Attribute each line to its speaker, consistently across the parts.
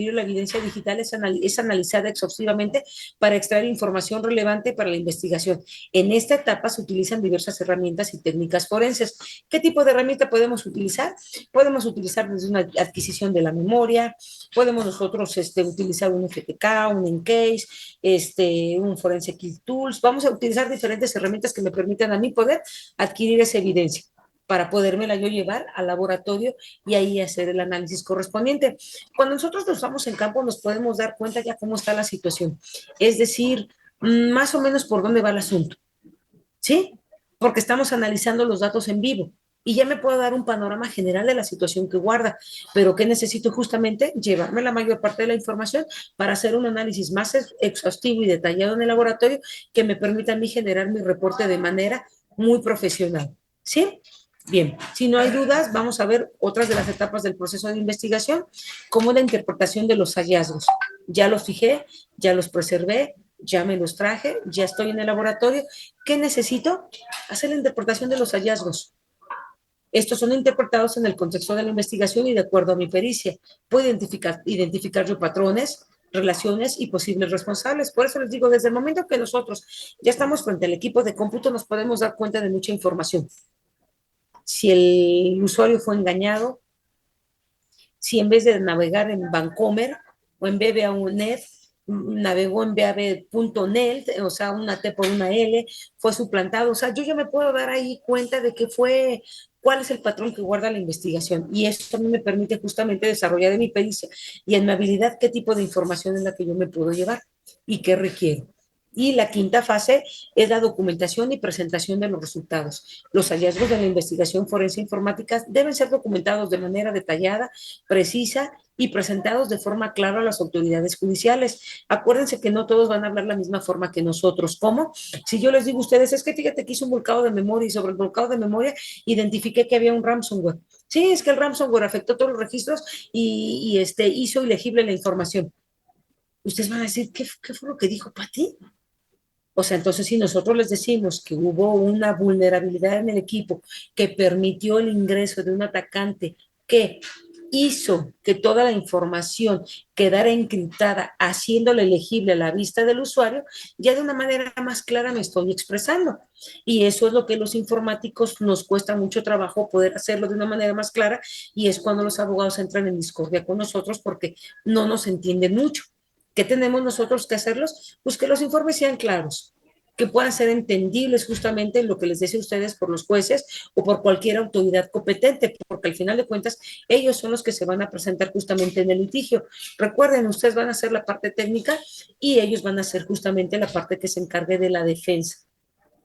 Speaker 1: la evidencia digital es analizada exhaustivamente para extraer información relevante para la investigación. En esta etapa se utilizan diversas herramientas y técnicas forenses. ¿Qué tipo de herramienta podemos utilizar? Podemos utilizar desde una adquisición de la memoria, podemos nosotros utilizar un FTK, un Encase, un Forensic Tools. Vamos a utilizar diferentes herramientas que me permitan a mí poder adquirir esa evidencia para podérmela yo llevar al laboratorio y ahí hacer el análisis correspondiente. Cuando nosotros nos vamos en campo nos podemos dar cuenta ya cómo está la situación, es decir, más o menos por dónde va el asunto, ¿sí? Porque estamos analizando los datos en vivo y ya me puedo dar un panorama general de la situación que guarda, pero que necesito justamente llevarme la mayor parte de la información para hacer un análisis más exhaustivo y detallado en el laboratorio que me permita a mí generar mi reporte de manera muy profesional, ¿sí? Bien, si no hay dudas, vamos a ver otras de las etapas del proceso de investigación, como la interpretación de los hallazgos. Ya los fijé, ya los preservé, ya me los traje, ya estoy en el laboratorio. ¿Qué necesito? Hacer la interpretación de los hallazgos. Estos son interpretados en el contexto de la investigación y de acuerdo a mi pericia. Puedo identificar yo patrones, relaciones y posibles responsables. Por eso les digo, desde el momento que nosotros ya estamos frente al equipo de cómputo, nos podemos dar cuenta de mucha información. Si el usuario fue engañado, si en vez de navegar en Vancomer o en BBA.net, navegó en BAB.net, o sea, una T por una L, fue suplantado. O sea, yo ya me puedo dar ahí cuenta de qué fue, cuál es el patrón que guarda la investigación. Y esto a mí me permite justamente desarrollar en mi pericia y en mi habilidad qué tipo de información es la que yo me puedo llevar y qué requiero. Y la quinta fase es la documentación y presentación de los resultados. Los hallazgos de la investigación forense informática deben ser documentados de manera detallada, precisa y presentados de forma clara a las autoridades judiciales. Acuérdense que no todos van a hablar la misma forma que nosotros. ¿Cómo? Si yo les digo a ustedes, es que fíjate que hice un volcado de memoria y sobre el volcado de memoria identifiqué que había un ransomware. Sí, es que el ransomware afectó todos los registros y hizo ilegible la información. Ustedes van a decir, ¿qué fue lo que dijo Pati? O sea, entonces si nosotros les decimos que hubo una vulnerabilidad en el equipo que permitió el ingreso de un atacante que hizo que toda la información quedara encriptada, haciéndole legible a la vista del usuario, ya de una manera más clara me estoy expresando. Y eso es lo que los informáticos nos cuesta mucho trabajo poder hacerlo de una manera más clara y es cuando los abogados entran en discordia con nosotros porque no nos entienden mucho. ¿Qué tenemos nosotros que hacerlos? Pues que los informes sean claros, que puedan ser entendibles justamente lo que les dice a ustedes por los jueces o por cualquier autoridad competente, porque al final de cuentas ellos son los que se van a presentar justamente en el litigio. Recuerden, ustedes van a hacer la parte técnica y ellos van a hacer justamente la parte que se encargue de la defensa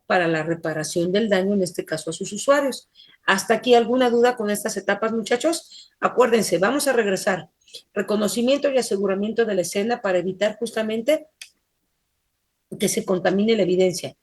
Speaker 1: para la reparación del daño, en este caso a sus usuarios. ¿Hasta aquí alguna duda con estas etapas, muchachos? Acuérdense, vamos a regresar. Reconocimiento y aseguramiento de la escena para evitar justamente que se contamine la evidencia.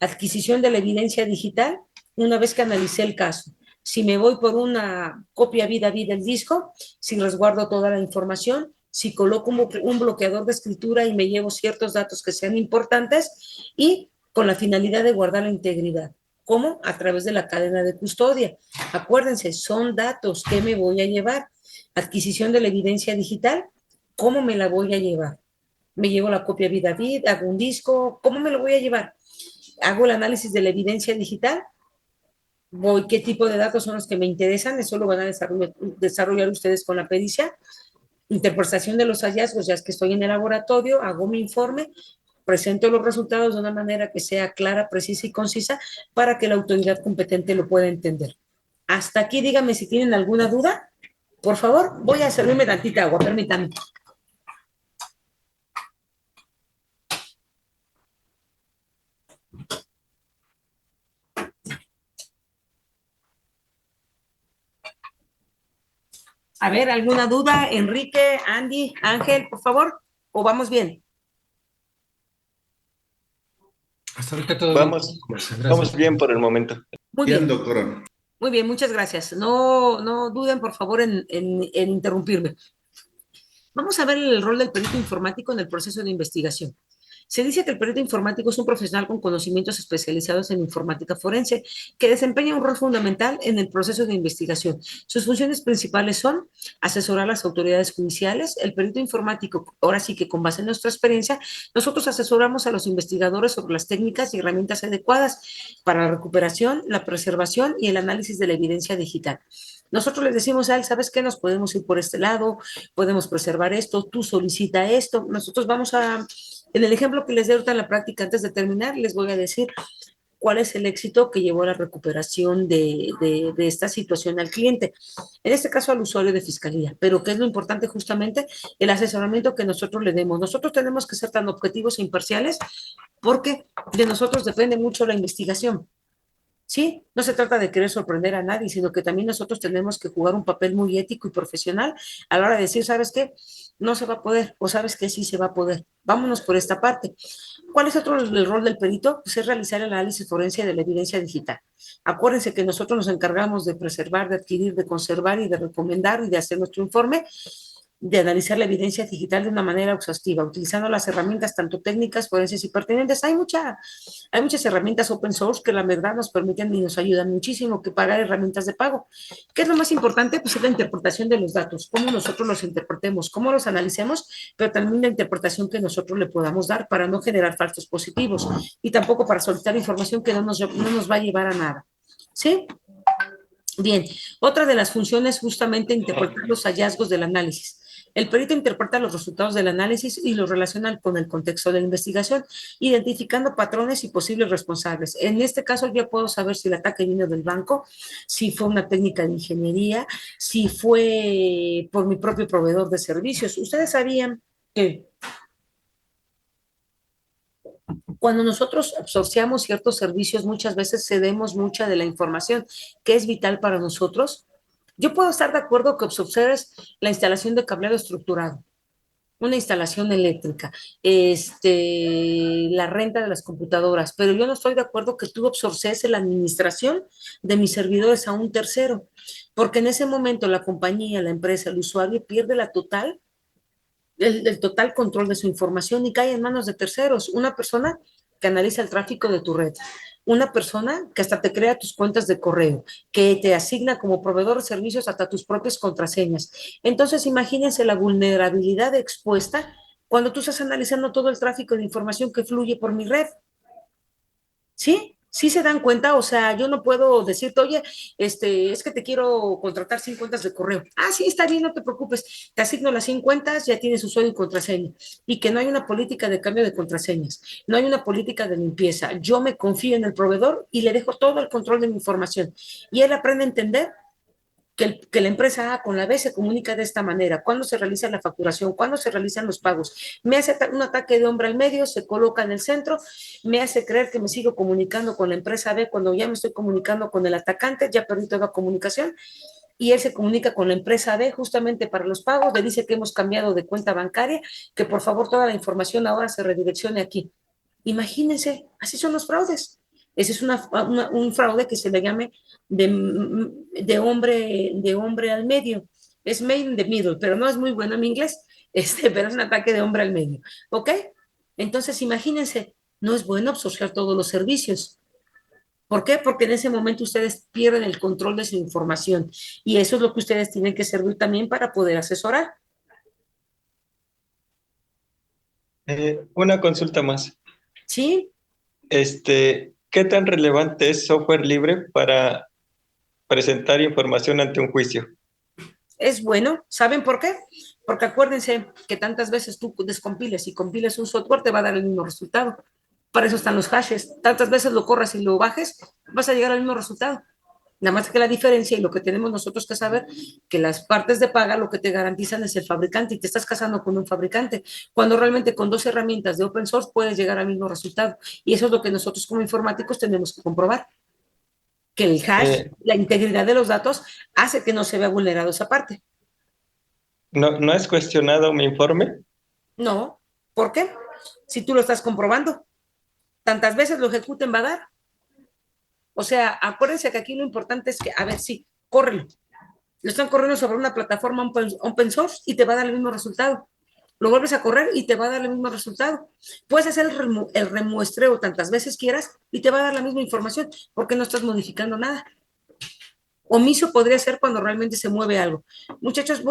Speaker 1: Adquisición de la evidencia digital una vez que analicé el caso. Si me voy por una copia vida del disco, si resguardo toda la información, si coloco un bloqueador de escritura y me llevo ciertos datos que sean importantes y con la finalidad de guardar la integridad. ¿Cómo? A través de la cadena de custodia. Acuérdense, son datos que me voy a llevar. Adquisición de la evidencia digital, ¿cómo me la voy a llevar? Me llevo la copia vida hago un disco, ¿cómo me lo voy a llevar? Hago el análisis de la evidencia digital, voy, qué tipo de datos son los que me interesan, eso lo van a desarrollar ustedes con la pericia. Interpretación de los hallazgos, ya es que estoy en el laboratorio, hago mi informe, presento los resultados de una manera que sea clara, precisa y concisa para que la autoridad competente lo pueda entender. Hasta aquí, díganme si tienen alguna duda. Por favor, voy a servirme tantita agua, permítanme. A ver, ¿alguna duda? Enrique, Andy, Ángel, por favor, ¿o vamos bien?
Speaker 2: Hasta ahorita todo
Speaker 3: Vamos,
Speaker 2: bien.
Speaker 3: vamos bien por el momento.
Speaker 1: Muy
Speaker 4: Bien,
Speaker 1: bien.
Speaker 4: doctora.
Speaker 1: Muy bien, muchas gracias. No duden, por favor, en interrumpirme. Vamos a ver el rol del perito informático en el proceso de investigación. Se dice que el perito informático es un profesional con conocimientos especializados en informática forense que desempeña un rol fundamental en el proceso de investigación. Sus funciones principales son asesorar a las autoridades judiciales. El perito informático, ahora sí que con base en nuestra experiencia, nosotros asesoramos a los investigadores sobre las técnicas y herramientas adecuadas para la recuperación, la preservación y el análisis de la evidencia digital. Nosotros les decimos a él, ¿sabes qué? Nos podemos ir por este lado, podemos preservar esto, tú solicita esto, nosotros vamos a, en el ejemplo que les dé ahorita en la práctica antes de terminar, les voy a decir cuál es el éxito que llevó a la recuperación de esta situación al cliente, en este caso al usuario de fiscalía, pero ¿qué es lo importante justamente? El asesoramiento que nosotros le demos. Nosotros tenemos que ser tan objetivos e imparciales porque de nosotros depende mucho la investigación. Sí, no se trata de querer sorprender a nadie, sino que también nosotros tenemos que jugar un papel muy ético y profesional a la hora de decir, ¿sabes qué? No se va a poder, o sabes que sí se va a poder. Vámonos por esta parte. ¿Cuál es otro el rol del perito? Pues es realizar el análisis forense de la evidencia digital. Acuérdense que nosotros nos encargamos de preservar, de adquirir, de conservar y de recomendar y de hacer nuestro informe, de analizar la evidencia digital de una manera exhaustiva, utilizando las herramientas tanto técnicas, forenses y pertinentes. Hay muchas herramientas open source que la verdad nos permiten y nos ayudan muchísimo que pagar herramientas de pago. ¿Qué es lo más importante? Pues es la interpretación de los datos, cómo nosotros los interpretemos, cómo los analicemos, pero también la interpretación que nosotros le podamos dar para no generar falsos positivos y tampoco para soltar información que no nos va a llevar a nada. ¿Sí? Bien, otra de las funciones es justamente interpretar los hallazgos del análisis. El perito interpreta los resultados del análisis y los relaciona con el contexto de la investigación, identificando patrones y posibles responsables. En este caso, yo puedo saber si el ataque vino del banco, si fue una técnica de ingeniería, si fue por mi propio proveedor de servicios. Ustedes sabían que cuando nosotros absorciamos ciertos servicios, muchas veces cedemos mucha de la información que es vital para nosotros. Yo puedo estar de acuerdo que observes la instalación de cableado estructurado, una instalación eléctrica, la renta de las computadoras, pero yo no estoy de acuerdo que tú absorces la administración de mis servidores a un tercero, porque en ese momento la compañía, la empresa, el usuario pierde el total control de su información y cae en manos de terceros. Una persona que analiza el tráfico de tu red, una persona que hasta te crea tus cuentas de correo, que te asigna como proveedor de servicios hasta tus propias contraseñas. Entonces, imagínense la vulnerabilidad expuesta cuando tú estás analizando todo el tráfico de información que fluye por mi red. ¿Sí? Sí se dan cuenta, o sea, yo no puedo decirte, oye, es que te quiero contratar 100 cuentas de correo. Ah, sí, está bien, no te preocupes. Te asigno las 100 cuentas, ya tienes usuario y contraseña. Y que no hay una política de cambio de contraseñas, no hay una política de limpieza. Yo me confío en el proveedor y le dejo todo el control de mi información. Y él aprende a entender que la empresa A con la B se comunica de esta manera, cuándo se realiza la facturación, cuándo se realizan los pagos. Me hace un ataque de hombre al medio, se coloca en el centro, me hace creer que me sigo comunicando con la empresa B cuando ya me estoy comunicando con el atacante, ya perdí toda comunicación, y él se comunica con la empresa B justamente para los pagos, le dice que hemos cambiado de cuenta bancaria, que por favor toda la información ahora se redireccione aquí. Imagínense, así son los fraudes. Ese es un fraude que se le llame de hombre al medio. Es made in the middle, pero no es muy bueno en inglés, pero es un ataque de hombre al medio. ¿Ok? Entonces, imagínense, no es bueno absorber todos los servicios. ¿Por qué? Porque en ese momento ustedes pierden el control de su información y eso es lo que ustedes tienen que servir también para poder asesorar.
Speaker 3: Una consulta más.
Speaker 1: ¿Sí?
Speaker 3: ¿Qué tan relevante es software libre para presentar información ante un juicio?
Speaker 1: Es bueno. ¿Saben por qué? Porque acuérdense que tantas veces tú descompiles y compiles un software te va a dar el mismo resultado. Para eso están los hashes. Tantas veces lo corras y lo bajes, vas a llegar al mismo resultado. Nada más que la diferencia y lo que tenemos nosotros que saber, que las partes de paga lo que te garantizan es el fabricante y te estás casando con un fabricante, cuando realmente con dos herramientas de open source puedes llegar al mismo resultado. Y eso es lo que nosotros como informáticos tenemos que comprobar, que el hash,
Speaker 3: Eh,
Speaker 1: la integridad de los datos, hace que no se vea vulnerado esa parte.
Speaker 3: ¿No has cuestionado mi informe?
Speaker 1: No, ¿por qué? Si tú lo estás comprobando, tantas veces lo ejecuten va a dar. O sea, acuérdense que aquí lo importante es que, a ver, sí, córrelo. Lo están corriendo sobre una plataforma open source y te va a dar el mismo resultado. lo vuelves a correr y te va a dar el mismo resultado. Puedes hacer el remuestreo tantas veces quieras y te va a dar la misma información porque no estás modificando nada. Omiso podría ser cuando realmente se mueve algo. Muchachos,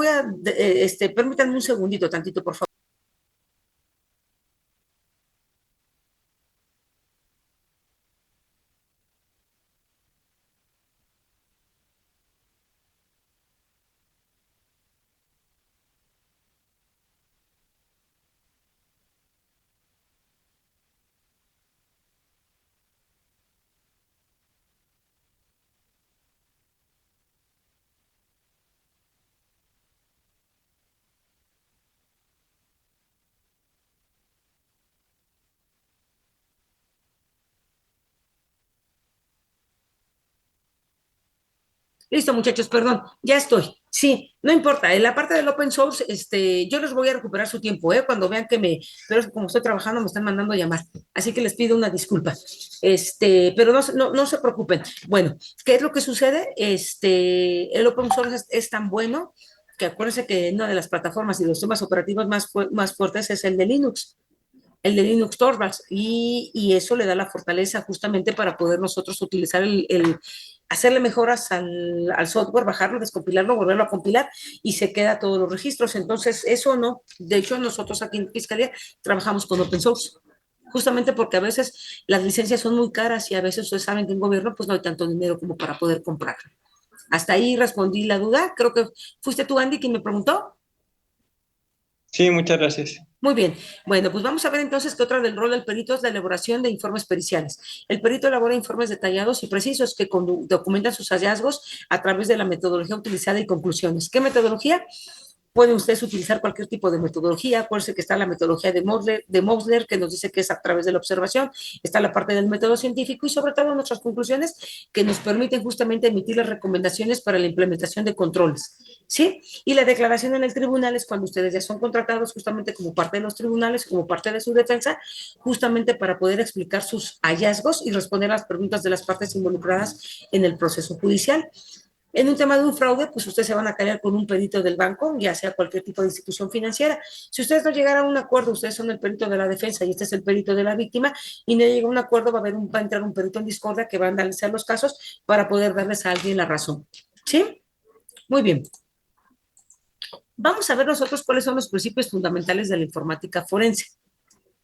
Speaker 1: permítanme un segundito, tantito, por favor. Listo, muchachos, perdón, ya estoy. Sí, no importa. En la parte del open source, yo les voy a recuperar su tiempo, ¿eh? Cuando vean pero es que como estoy trabajando, me están mandando a llamar. Así que les pido una disculpa. Pero no se preocupen. Bueno, ¿qué es lo que sucede? El open source es tan bueno que acuérdense que una de las plataformas y los sistemas operativos más fuertes es el de Linux Torvalds, y eso le da la fortaleza justamente para poder nosotros utilizar hacerle mejoras al software, bajarlo, descompilarlo, volverlo a compilar y se queda todos los registros. Entonces, eso no. De hecho, nosotros aquí en Fiscalía trabajamos con open source, justamente porque a veces las licencias son muy caras y a veces ustedes saben que en gobierno pues no hay tanto dinero como para poder comprar. Hasta ahí respondí la duda. Creo que fuiste tú, Andy, quien me preguntó.
Speaker 3: Sí, muchas gracias.
Speaker 1: Muy bien. Bueno, pues vamos a ver entonces que otra del rol del perito es la elaboración de informes periciales. El perito elabora informes detallados y precisos que documentan sus hallazgos a través de la metodología utilizada y conclusiones. ¿Qué metodología? Pueden ustedes utilizar cualquier tipo de metodología. Acuérdense que está la metodología de Mosler, que nos dice que es a través de la observación. Está la parte del método científico y sobre todo nuestras conclusiones que nos permiten justamente emitir las recomendaciones para la implementación de controles. ¿Sí? Y la declaración en el tribunal es cuando ustedes ya son contratados justamente como parte de los tribunales, como parte de su defensa, justamente para poder explicar sus hallazgos y responder a las preguntas de las partes involucradas en el proceso judicial. En un tema de un fraude, pues ustedes se van a caer con un perito del banco, ya sea cualquier tipo de institución financiera. Si ustedes no llegaran a un acuerdo, ustedes son el perito de la defensa y este es el perito de la víctima, y no llega a un acuerdo, va a entrar un perito en discordia que va a analizar los casos para poder darles a alguien la razón. ¿Sí? Muy bien. Vamos a ver nosotros cuáles son los principios fundamentales de la informática forense.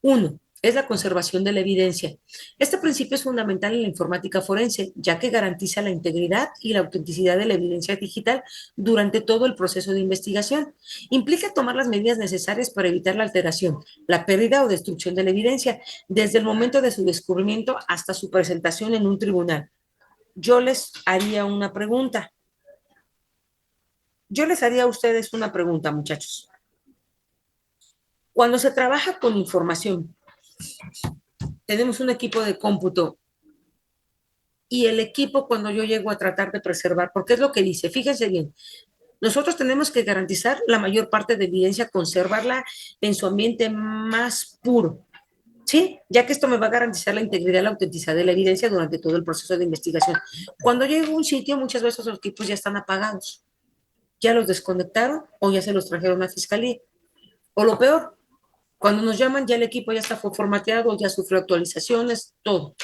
Speaker 1: Uno, es la conservación de la evidencia. Este principio es fundamental en la informática forense, ya que garantiza la integridad y la autenticidad de la evidencia digital durante todo el proceso de investigación. Implica tomar las medidas necesarias para evitar la alteración, la pérdida o destrucción de la evidencia, desde el momento de su descubrimiento hasta su presentación en un tribunal. Yo les haría una pregunta. Yo les haría a ustedes una pregunta, muchachos. Cuando se trabaja con información, tenemos un equipo de cómputo y el equipo cuando yo llego a tratar de preservar, porque es lo que dice, fíjense bien, nosotros tenemos que garantizar la mayor parte de evidencia, conservarla en su ambiente más puro, ¿sí? Ya que esto me va a garantizar la integridad y la autenticidad de la evidencia durante todo el proceso de investigación. Cuando llego a un sitio, muchas veces los equipos ya están apagados, ya los desconectaron o ya se los trajeron a fiscalía. O lo peor, cuando nos llaman ya el equipo ya está formateado, ya sufrió actualizaciones, todo.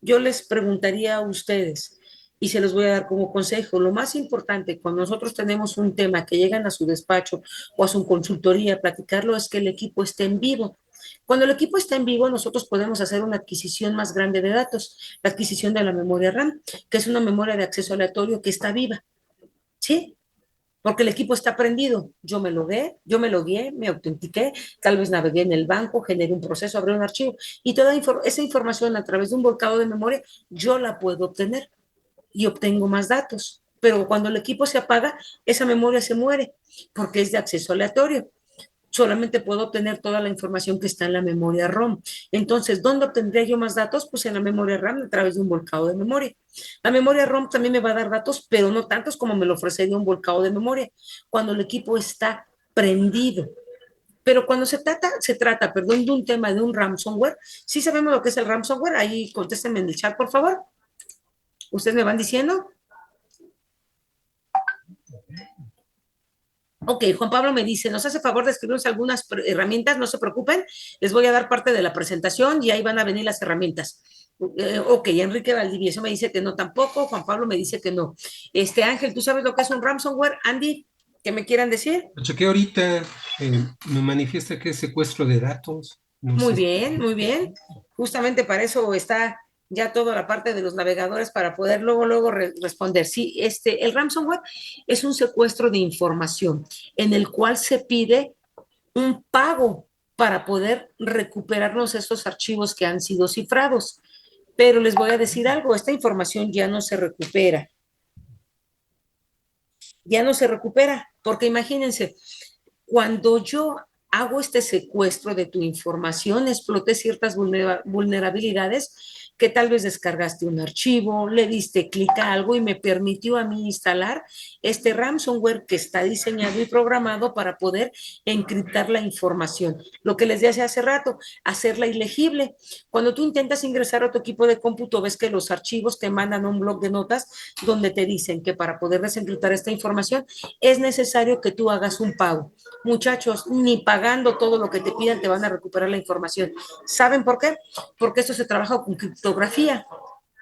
Speaker 1: Yo les preguntaría a ustedes, y se los voy a dar como consejo, lo más importante cuando nosotros tenemos un tema que llegan a su despacho o a su consultoría a platicarlo es que el equipo esté en vivo. Cuando el equipo está en vivo, nosotros podemos hacer una adquisición más grande de datos, la adquisición de la memoria RAM, que es una memoria de acceso aleatorio que está viva, ¿sí? Porque el equipo está prendido. Yo me logué, me autentiqué, tal vez navegué en el banco, generé un proceso, abrí un archivo y toda esa información a través de un volcado de memoria yo la puedo obtener y obtengo más datos. Pero cuando el equipo se apaga, esa memoria se muere porque es de acceso aleatorio. Solamente puedo obtener toda la información que está en la memoria ROM. Entonces, ¿dónde obtendría yo más datos? Pues en la memoria RAM a través de un volcado de memoria. La memoria ROM también me va a dar datos, pero no tantos como me lo ofrecería un volcado de memoria, cuando el equipo está prendido. Pero cuando se trata, perdón, de un tema de un ransomware, ¿sí sabemos lo que es el ransomware? Ahí contéstenme en el chat, por favor. ¿Ustedes me van diciendo? Ok, Juan Pablo me dice, nos hace favor de escribirnos algunas herramientas, no se preocupen, les voy a dar parte de la presentación y ahí van a venir las herramientas. Ok, Enrique Valdivieso me dice que no tampoco, Juan Pablo me dice que no. Ángel, ¿tú sabes lo que es un ransomware? Andy, ¿qué me quieran decir?
Speaker 2: Lo chequé ahorita, me manifiesta que es secuestro de datos. No
Speaker 1: Muy
Speaker 2: sé.
Speaker 1: bien, muy bien. Justamente para eso está ya toda la parte de los navegadores para poder luego responder. Sí, el ransomware es un secuestro de información en el cual se pide un pago para poder recuperarnos estos archivos que han sido cifrados. Pero les voy a decir algo, esta información ya no se recupera. Ya no se recupera, porque imagínense, cuando yo hago este secuestro de tu información, exploté ciertas vulnerabilidades que tal vez descargaste un archivo, le diste clic a algo y me permitió a mí instalar este ransomware que está diseñado y programado para poder encriptar la información. Lo que les dije hace rato, hacerla ilegible. Cuando tú intentas ingresar a tu equipo de cómputo, ves que los archivos te mandan un blog de notas donde te dicen que para poder desencriptar esta información es necesario que tú hagas un pago. Muchachos, ni pagando todo lo que te pidan te van a recuperar la información. ¿Saben por qué? Porque esto se trabaja con criptografía.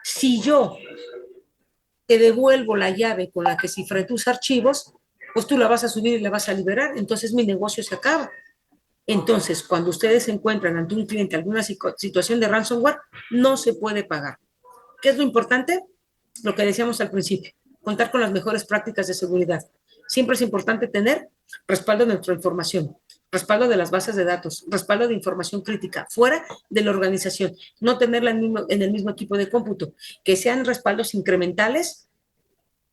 Speaker 1: Si yo te devuelvo la llave con la que cifré tus archivos, pues tú la vas a subir y la vas a liberar. Entonces mi negocio se acaba. Entonces, cuando ustedes se encuentran ante un cliente alguna situación de ransomware, no se puede pagar. ¿Qué es lo importante? Lo que decíamos al principio, contar con las mejores prácticas de seguridad. Siempre es importante tener respaldo de nuestra información, respaldo de las bases de datos, respaldo de información crítica fuera de la organización, no tenerla en el mismo equipo de cómputo, que sean respaldos incrementales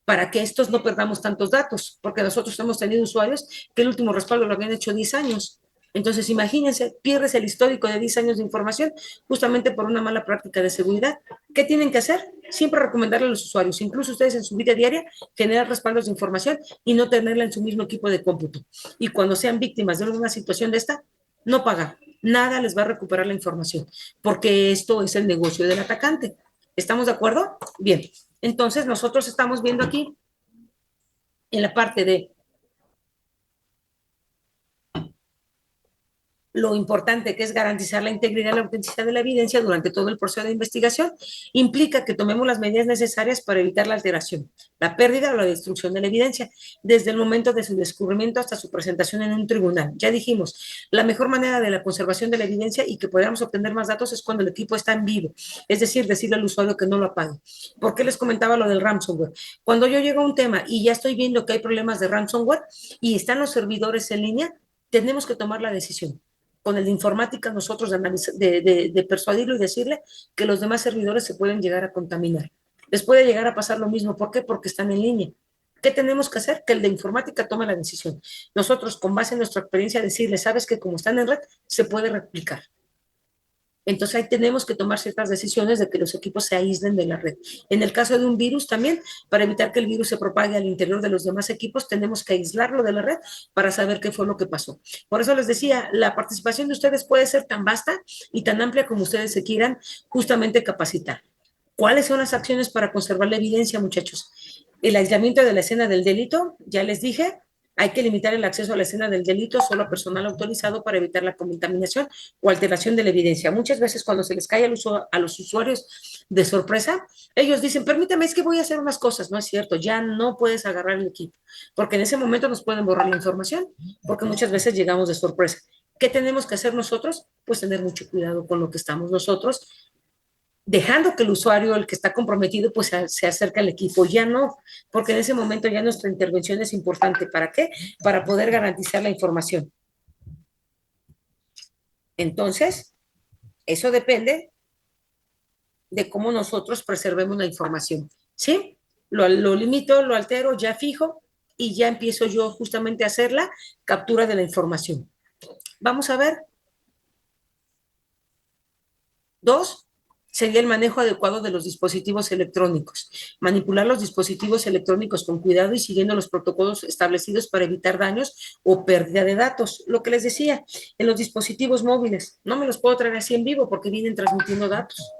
Speaker 1: para que estos no perdamos tantos datos, porque nosotros hemos tenido usuarios que el último respaldo lo habían hecho 10 años. Entonces, imagínense, pierdes el histórico de 10 años de información justamente por una mala práctica de seguridad. ¿Qué tienen que hacer? Siempre recomendarle a los usuarios, incluso ustedes en su vida diaria, generar respaldos de información y no tenerla en su mismo equipo de cómputo. Y cuando sean víctimas de alguna situación de esta, no pagar. Nada les va a recuperar la información, porque esto es el negocio del atacante. ¿Estamos de acuerdo? Bien. Entonces, nosotros estamos viendo aquí en la parte de lo importante que es garantizar la integridad y la autenticidad de la evidencia durante todo el proceso de investigación, implica que tomemos las medidas necesarias para evitar la alteración, la pérdida o la destrucción de la evidencia, desde el momento de su descubrimiento hasta su presentación en un tribunal. Ya dijimos, la mejor manera de la conservación de la evidencia y que podamos obtener más datos es cuando el equipo está en vivo, es decir, decirle al usuario que no lo apague. ¿Por qué les comentaba lo del ransomware? Cuando yo llego a un tema y ya estoy viendo que hay problemas de ransomware y están los servidores en línea, tenemos que tomar la decisión con el de informática nosotros de persuadirlo y decirle que los demás servidores se pueden llegar a contaminar. Les puede llegar a pasar lo mismo. ¿Por qué? Porque están en línea. ¿Qué tenemos que hacer? Que el de informática tome la decisión. Nosotros, con base en nuestra experiencia, decirle, sabes que como están en red, se puede replicar. Entonces ahí tenemos que tomar ciertas decisiones de que los equipos se aíslen de la red. En el caso de un virus también, para evitar que el virus se propague al interior de los demás equipos, tenemos que aislarlo de la red para saber qué fue lo que pasó. Por eso les decía, la participación de ustedes puede ser tan vasta y tan amplia como ustedes se quieran justamente capacitar. ¿Cuáles son las acciones para conservar la evidencia, muchachos? El aislamiento de la escena del delito, ya les dije, hay que limitar el acceso a la escena del delito solo a personal autorizado para evitar la contaminación o alteración de la evidencia. Muchas veces cuando se les cae a los usuarios de sorpresa, ellos dicen, permítame, es que voy a hacer unas cosas. No es cierto, ya no puedes agarrar el equipo, porque en ese momento nos pueden borrar la información, porque muchas veces llegamos de sorpresa. ¿Qué tenemos que hacer nosotros? Pues tener mucho cuidado con lo que estamos nosotros dejando que el usuario, el que está comprometido, pues se acerque al equipo. Ya no, porque en ese momento ya nuestra intervención es importante. ¿Para qué? Para poder garantizar la información. Entonces, eso depende de cómo nosotros preservemos la información. ¿Sí? Lo limito, lo altero, ya fijo y ya empiezo yo justamente a hacer la captura de la información. Vamos a ver. 2, sería el manejo adecuado de los dispositivos electrónicos. Manipular los dispositivos electrónicos con cuidado y siguiendo los protocolos establecidos para evitar daños o pérdida de datos. Lo que les decía, en los dispositivos móviles, no me los puedo traer así en vivo porque vienen transmitiendo datos.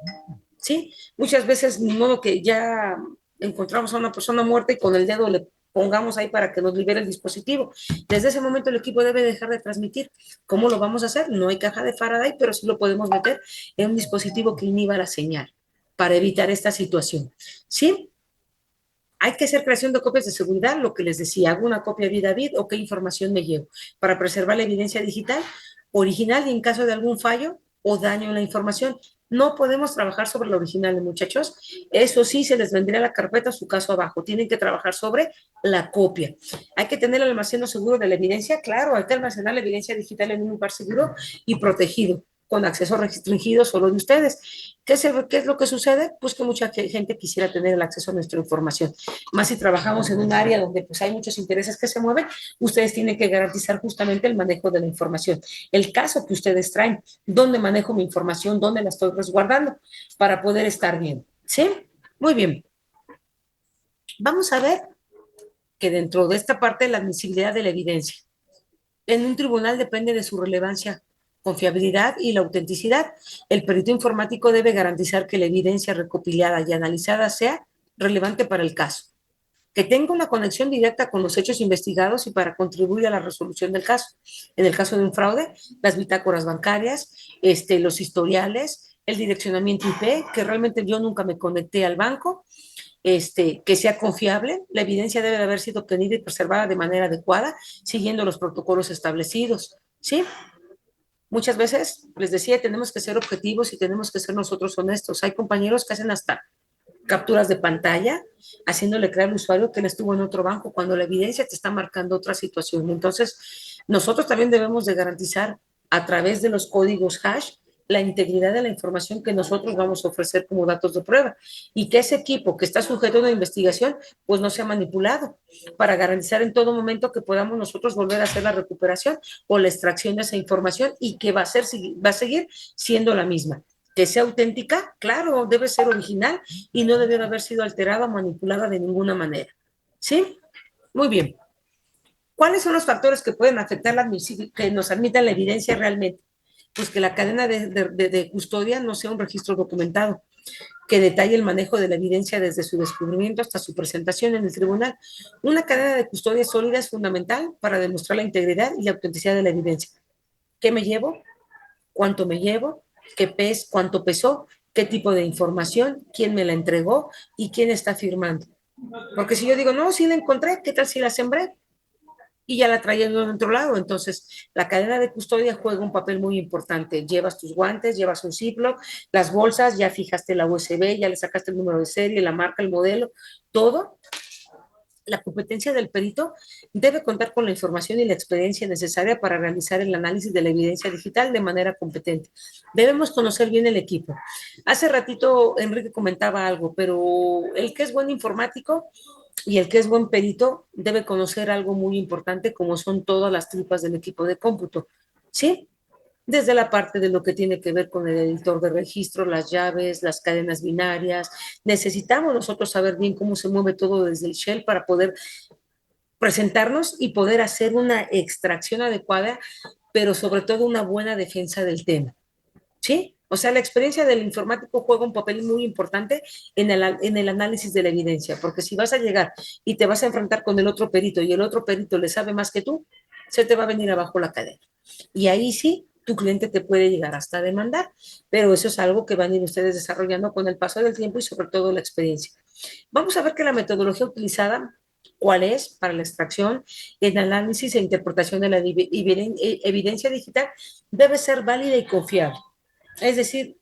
Speaker 1: ¿Sí? Muchas veces, ni modo que ya encontramos a una persona muerta y con el dedo le pongamos ahí para que nos libere el dispositivo. Desde ese momento el equipo debe dejar de transmitir. ¿Cómo lo vamos a hacer? No hay caja de Faraday, pero sí lo podemos meter en un dispositivo que inhiba la señal para evitar esta situación. ¿Sí? Hay que hacer creación de copias de seguridad, lo que les decía, hago una copia vid a vid o qué información me llevo para preservar la evidencia digital original y en caso de algún fallo o daño en la información. No podemos trabajar sobre lo original, muchachos. Eso sí, se les vendría la carpeta su caso abajo. Tienen que trabajar sobre la copia. Hay que tener el almacén seguro de la evidencia. Claro, hay que almacenar la evidencia digital en un lugar seguro y protegido, con acceso restringido solo de ustedes. ¿Qué es lo que sucede? Pues que mucha gente quisiera tener el acceso a nuestra información. Más si trabajamos en un área donde pues hay muchos intereses que se mueven, ustedes tienen que garantizar justamente el manejo de la información. El caso que ustedes traen, dónde manejo mi información, dónde la estoy resguardando para poder estar bien. ¿Sí? Muy bien. Vamos a ver que dentro de esta parte de la admisibilidad de la evidencia, en un tribunal depende de su relevancia, confiabilidad y la autenticidad. El perito informático debe garantizar que la evidencia recopilada y analizada sea relevante para el caso, que tenga una conexión directa con los hechos investigados y para contribuir a la resolución del caso. En el caso de un fraude, las bitácoras bancarias, los historiales, el direccionamiento IP, que realmente yo nunca me conecté al banco, que sea confiable, la evidencia debe de haber sido obtenida y preservada de manera adecuada, siguiendo los protocolos establecidos, ¿sí? Muchas veces, les decía, tenemos que ser objetivos y tenemos que ser nosotros honestos. Hay compañeros que hacen hasta capturas de pantalla, haciéndole creer al usuario que él estuvo en otro banco, cuando la evidencia te está marcando otra situación. Entonces, nosotros también debemos de garantizar a través de los códigos hash la integridad de la información que nosotros vamos a ofrecer como datos de prueba y que ese equipo que está sujeto a una investigación pues no sea manipulado para garantizar en todo momento que podamos nosotros volver a hacer la recuperación o la extracción de esa información y que va a seguir siendo la misma. Que sea auténtica, claro, debe ser original y no debe haber sido alterada o manipulada de ninguna manera. ¿Sí? Muy bien. ¿Cuáles son los factores que pueden afectar que nos admitan la evidencia realmente? Pues que la cadena de custodia no sea un registro documentado, que detalle el manejo de la evidencia desde su descubrimiento hasta su presentación en el tribunal. Una cadena de custodia sólida es fundamental para demostrar la integridad y la autenticidad de la evidencia. ¿Qué me llevo? ¿Cuánto me llevo? ¿Cuánto pesó? ¿Qué tipo de información? ¿Quién me la entregó? ¿Y quién está firmando? Porque si yo digo, no, sí la encontré, ¿qué tal si la sembré? Y ya la traía de otro lado. Entonces, la cadena de custodia juega un papel muy importante. Llevas tus guantes, llevas un Ziploc, las bolsas, ya fijaste la USB, ya le sacaste el número de serie, la marca, el modelo, todo. La competencia del perito debe contar con la información y la experiencia necesaria para realizar el análisis de la evidencia digital de manera competente. Debemos conocer bien el equipo. Hace ratito Enrique comentaba algo, pero el que es buen informático y el que es buen perito debe conocer algo muy importante como son todas las tripas del equipo de cómputo, ¿sí? Desde la parte de lo que tiene que ver con el editor de registro, las llaves, las cadenas binarias. Necesitamos nosotros saber bien cómo se mueve todo desde el shell para poder presentarnos y poder hacer una extracción adecuada, pero sobre todo una buena defensa del tema. ¿Sí? O sea, la experiencia del informático juega un papel muy importante en el análisis de la evidencia, porque si vas a llegar y te vas a enfrentar con el otro perito y el otro perito le sabe más que tú, se te va a venir abajo la cadena. Y ahí sí, tu cliente te puede llegar hasta demandar, pero eso es algo que van a ir ustedes desarrollando con el paso del tiempo y sobre todo la experiencia. Vamos a ver que la metodología utilizada, cuál es para la extracción, el análisis e interpretación de la evidencia digital, debe ser válida y confiable. Es decir,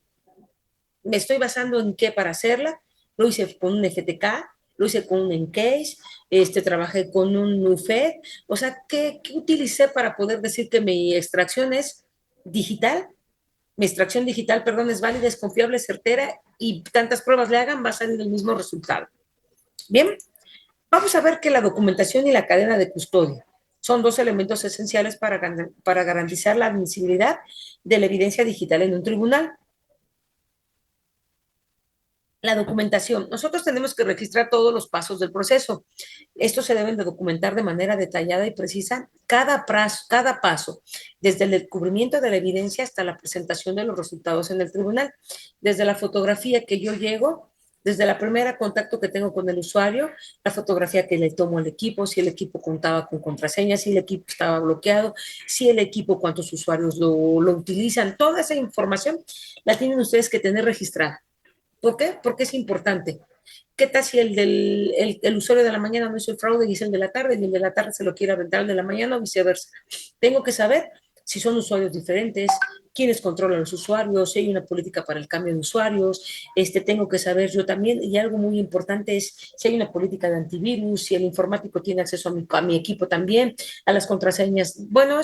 Speaker 1: me estoy basando en qué para hacerla. Lo hice con un FTK, lo hice con un Encase, trabajé con un UFED. O sea, ¿qué utilicé para poder decir que mi extracción es digital? Mi extracción digital, perdón, es válida, es confiable, es certera y tantas pruebas le hagan, va a salir el mismo resultado. Bien, vamos a ver que la documentación y la cadena de custodia son dos elementos esenciales para garantizar la admisibilidad de la evidencia digital en un tribunal. La documentación. Nosotros tenemos que registrar todos los pasos del proceso. Estos se deben de documentar de manera detallada y precisa cada paso, desde el descubrimiento de la evidencia hasta la presentación de los resultados en el tribunal. Desde la fotografía que yo llego Desde la primera contacto que tengo con el usuario, la fotografía que le tomo al equipo, si el equipo contaba con contraseña, si el equipo estaba bloqueado, si el equipo, cuántos usuarios lo utilizan, toda esa información la tienen ustedes que tener registrada. ¿Por qué? Porque es importante. ¿Qué tal si el usuario de la mañana no hizo el fraude y es el de la tarde, y el de la tarde se lo quiere aventar al de la mañana o viceversa? Tengo que saber si son usuarios diferentes, quiénes controlan los usuarios, si hay una política para el cambio de usuarios, tengo que saber yo también, y algo muy importante es si hay una política de antivirus, si el informático tiene acceso a mi equipo también, a las contraseñas. Bueno,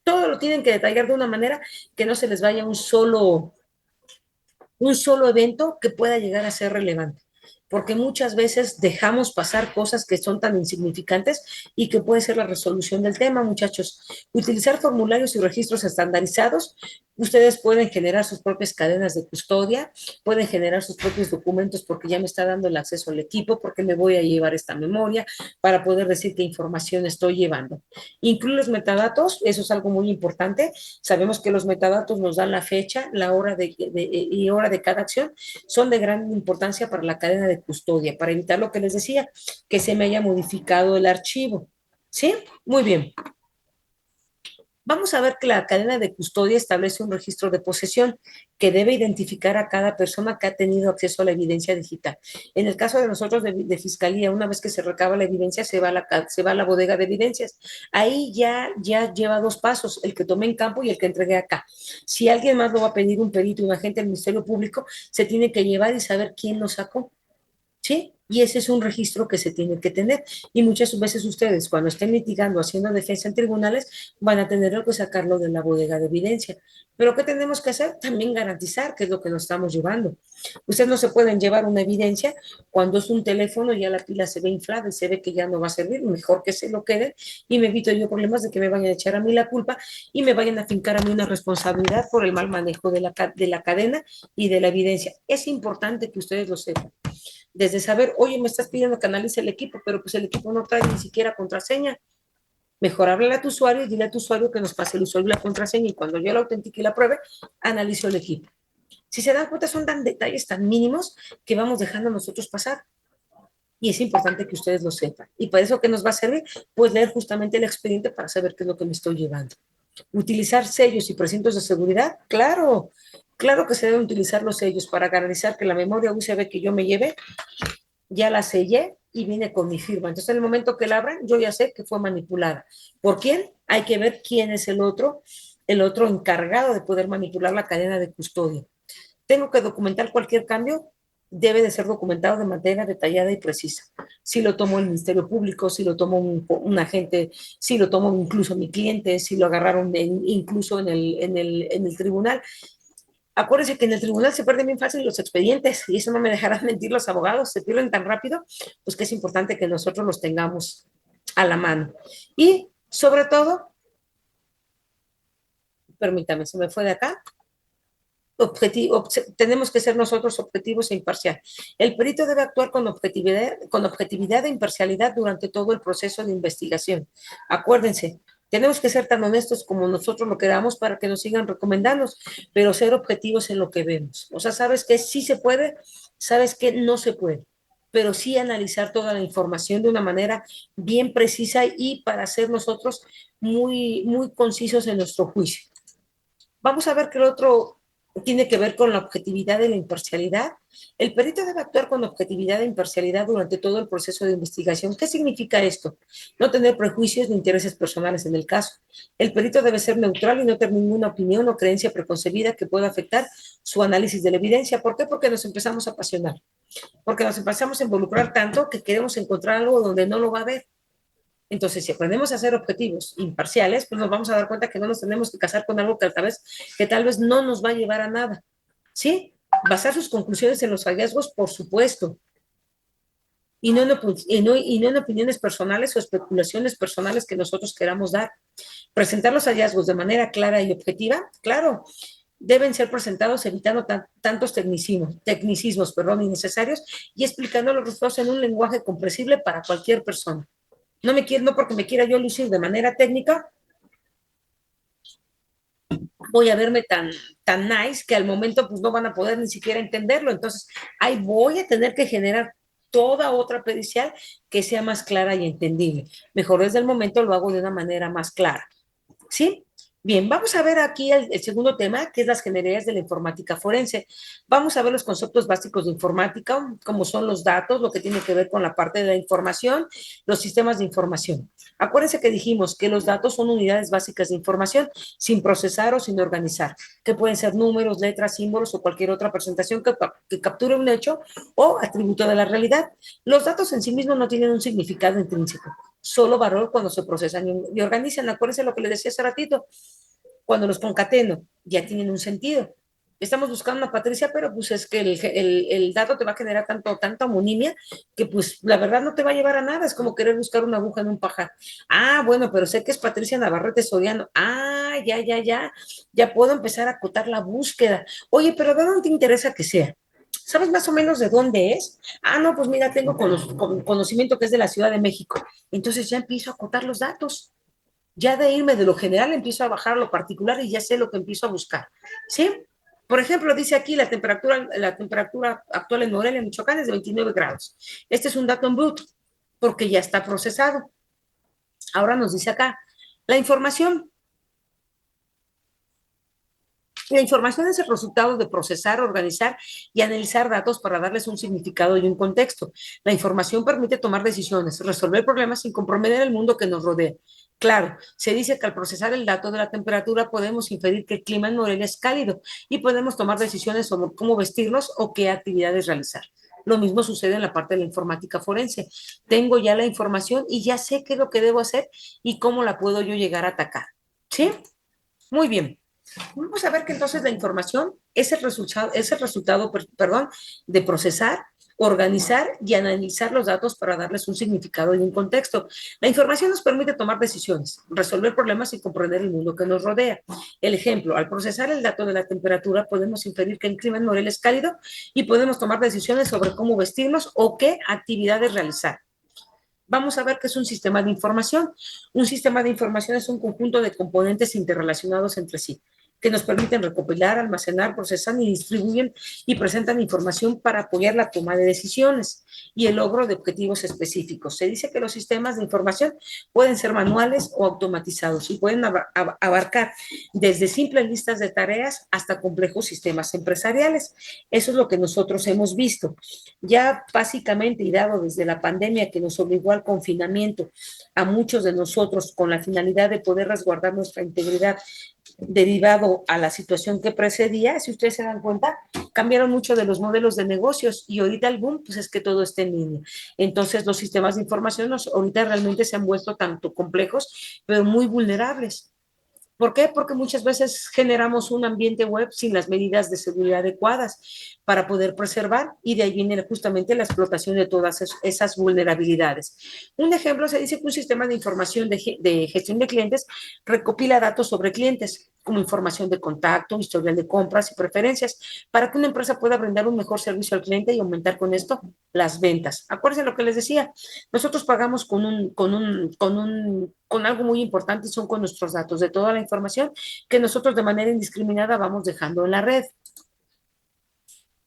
Speaker 1: todo lo tienen que detallar de una manera que no se les vaya un solo evento que pueda llegar a ser relevante, porque muchas veces dejamos pasar cosas que son tan insignificantes y que puede ser la resolución del tema, muchachos. Utilizar formularios y registros estandarizados, ustedes pueden generar sus propias cadenas de custodia, pueden generar sus propios documentos porque ya me está dando el acceso al equipo, porque me voy a llevar esta memoria para poder decir qué información estoy llevando. Incluir los metadatos, eso es algo muy importante. Sabemos que los metadatos nos dan la fecha, la hora y hora de cada acción, son de gran importancia para la cadena de custodia, para evitar lo que les decía, que se me haya modificado el archivo. ¿Sí? Muy bien. Vamos a ver que la cadena de custodia establece un registro de posesión que debe identificar a cada persona que ha tenido acceso a la evidencia digital. En el caso de nosotros de Fiscalía, una vez que se recaba la evidencia, se va a la bodega de evidencias. Ahí ya lleva dos pasos, el que tomé en campo y el que entregué acá. Si alguien más lo va a pedir, un perito, un agente del Ministerio Público, se tiene que llevar y saber quién lo sacó. ¿Sí? Y ese es un registro que se tiene que tener. Y muchas veces ustedes, cuando estén litigando, haciendo defensa en tribunales, van a tener que sacarlo de la bodega de evidencia. Pero ¿qué tenemos que hacer? También garantizar que es lo que nos estamos llevando. Ustedes no se pueden llevar una evidencia cuando es un teléfono, ya la pila se ve inflada y se ve que ya no va a servir, mejor que se lo queden y me evito yo problemas de que me vayan a echar a mí la culpa y me vayan a fincar a mí una responsabilidad por el mal manejo de la cadena y de la evidencia. Es importante que ustedes lo sepan. Desde saber, oye, me estás pidiendo que analice el equipo, pero pues el equipo no trae ni siquiera contraseña. Mejor háblale a tu usuario y dile a tu usuario que nos pase el usuario y la contraseña y cuando yo la autentique y la pruebe, analizo el equipo. Si se dan cuenta, son tan detalles tan mínimos que vamos dejando nosotros pasar. Y es importante que ustedes lo sepan. ¿Y para eso qué nos va a servir? Pues leer justamente el expediente para saber qué es lo que me estoy llevando. Utilizar sellos y precintos de seguridad, claro, claro que se deben utilizar los sellos para garantizar que la memoria USB que yo me lleve ya la sellé y viene con mi firma. Entonces, en el momento que la abran, yo ya sé que fue manipulada. ¿Por quién? Hay que ver quién es el otro encargado de poder manipular la cadena de custodia. Tengo que documentar cualquier cambio, debe de ser documentado de manera detallada y precisa. Si lo tomó el Ministerio Público, si lo tomó un agente, si lo tomó incluso mi cliente, si lo agarraron incluso en el tribunal. Acuérdense que en el tribunal se pierden bien fácil los expedientes y eso no me dejarán mentir los abogados, se pierden tan rápido, pues que es importante que nosotros los tengamos a la mano. Y sobre todo, permítame, se me fue de acá, tenemos que ser nosotros objetivos e imparcial. El perito debe actuar con objetividad e imparcialidad durante todo el proceso de investigación. Acuérdense, tenemos que ser tan honestos como nosotros lo queramos para que nos sigan recomendando, pero ser objetivos en lo que vemos. O sea, sabes que sí se puede, sabes que no se puede, pero sí analizar toda la información de una manera bien precisa y para ser nosotros muy, muy concisos en nuestro juicio. Vamos a ver que el otro tiene que ver con la objetividad y la imparcialidad. El perito debe actuar con objetividad e imparcialidad durante todo el proceso de investigación. ¿Qué significa esto? No tener prejuicios ni intereses personales en el caso. El perito debe ser neutral y no tener ninguna opinión o creencia preconcebida que pueda afectar su análisis de la evidencia. ¿Por qué? Porque nos empezamos a apasionar. Porque nos empezamos a involucrar tanto que queremos encontrar algo donde no lo va a haber. Entonces, si aprendemos a ser objetivos, imparciales, pues nos vamos a dar cuenta que no nos tenemos que casar con algo que tal vez no nos va a llevar a nada. ¿Sí? Basar sus conclusiones en los hallazgos, por supuesto, y no en opiniones personales o especulaciones personales que nosotros queramos dar. Presentar los hallazgos de manera clara y objetiva, claro, deben ser presentados evitando tantos tecnicismos innecesarios y explicando los resultados en un lenguaje comprensible para cualquier persona. No porque me quiera yo lucir de manera técnica, voy a verme tan nice que al momento pues no van a poder ni siquiera entenderlo. Entonces, ahí voy a tener que generar toda otra pericial que sea más clara y entendible. Mejor desde el momento lo hago de una manera más clara. ¿Sí? Bien, vamos a ver aquí el segundo tema, que es las generalidades de la informática forense. Vamos a ver los conceptos básicos de informática, como son los datos, lo que tiene que ver con la parte de la información, los sistemas de información. Acuérdense que dijimos que los datos son unidades básicas de información, sin procesar o sin organizar, que pueden ser números, letras, símbolos o cualquier otra presentación que capture un hecho o atributo de la realidad. Los datos en sí mismos no tienen un significado intrínseco, solo valor cuando se procesan y organizan. Acuérdense lo que les decía hace ratito, cuando los concateno, ya tienen un sentido. Estamos buscando una Patricia, pero pues es que el dato te va a generar tanta homonimia que pues la verdad no te va a llevar a nada. Es como querer buscar una aguja en un pajar. Ah, bueno, pero sé que es Patricia Navarrete Soriano. Ah, ya puedo empezar a acotar la búsqueda. Oye, pero ¿de dónde te interesa que sea? ¿Sabes más o menos de dónde es? Ah, no, pues mira, tengo conocimiento que es de la Ciudad de México. Entonces ya empiezo a acotar los datos. Ya de irme de lo general empiezo a bajar a lo particular y ya sé lo que empiezo a buscar. ¿Sí? Por ejemplo, dice aquí la temperatura actual en Morelia, Michoacán, es de 29 grados. Este es un dato en bruto, porque ya está procesado. Ahora nos dice acá, la información. La información es el resultado de procesar, organizar y analizar datos para darles un significado y un contexto. La información permite tomar decisiones, resolver problemas sin comprometer el mundo que nos rodea. Claro, se dice que al procesar el dato de la temperatura podemos inferir que el clima en Morelia es cálido y podemos tomar decisiones sobre cómo vestirnos o qué actividades realizar. Lo mismo sucede en la parte de la informática forense. Tengo ya la información y ya sé qué es lo que debo hacer y cómo la puedo yo llegar a atacar. ¿Sí? Muy bien. Vamos a ver que entonces la información es el resultado, perdón, de procesar, organizar y analizar los datos para darles un significado y un contexto. La información nos permite tomar decisiones, resolver problemas y comprender el mundo que nos rodea. El ejemplo, al procesar el dato de la temperatura, podemos inferir que el clima en Morelia es cálido y podemos tomar decisiones sobre cómo vestirnos o qué actividades realizar. Vamos a ver qué es un sistema de información. Un sistema de información es un conjunto de componentes interrelacionados entre sí, que nos permiten recopilar, almacenar, procesar y distribuyen y presentan información para apoyar la toma de decisiones y el logro de objetivos específicos. Se dice que los sistemas de información pueden ser manuales o automatizados y pueden abarcar desde simples listas de tareas hasta complejos sistemas empresariales. Eso es lo que nosotros hemos visto. Ya básicamente, y dado desde la pandemia que nos obligó al confinamiento a muchos de nosotros con la finalidad de poder resguardar nuestra integridad derivado a la situación que precedía, si ustedes se dan cuenta, cambiaron mucho de los modelos de negocios y ahorita el boom pues es que todo está en línea. Entonces los sistemas de información ahorita realmente se han vuelto tanto complejos, pero muy vulnerables. ¿Por qué? Porque muchas veces generamos un ambiente web sin las medidas de seguridad adecuadas para poder preservar y de ahí viene justamente la explotación de todas esas vulnerabilidades. Un ejemplo, se dice que un sistema de información de gestión de clientes recopila datos sobre clientes, como información de contacto, historial de compras y preferencias, para que una empresa pueda brindar un mejor servicio al cliente y aumentar con esto las ventas. Acuérdense lo que les decía, nosotros pagamos con algo muy importante y son con nuestros datos de toda la información que nosotros de manera indiscriminada vamos dejando en la red.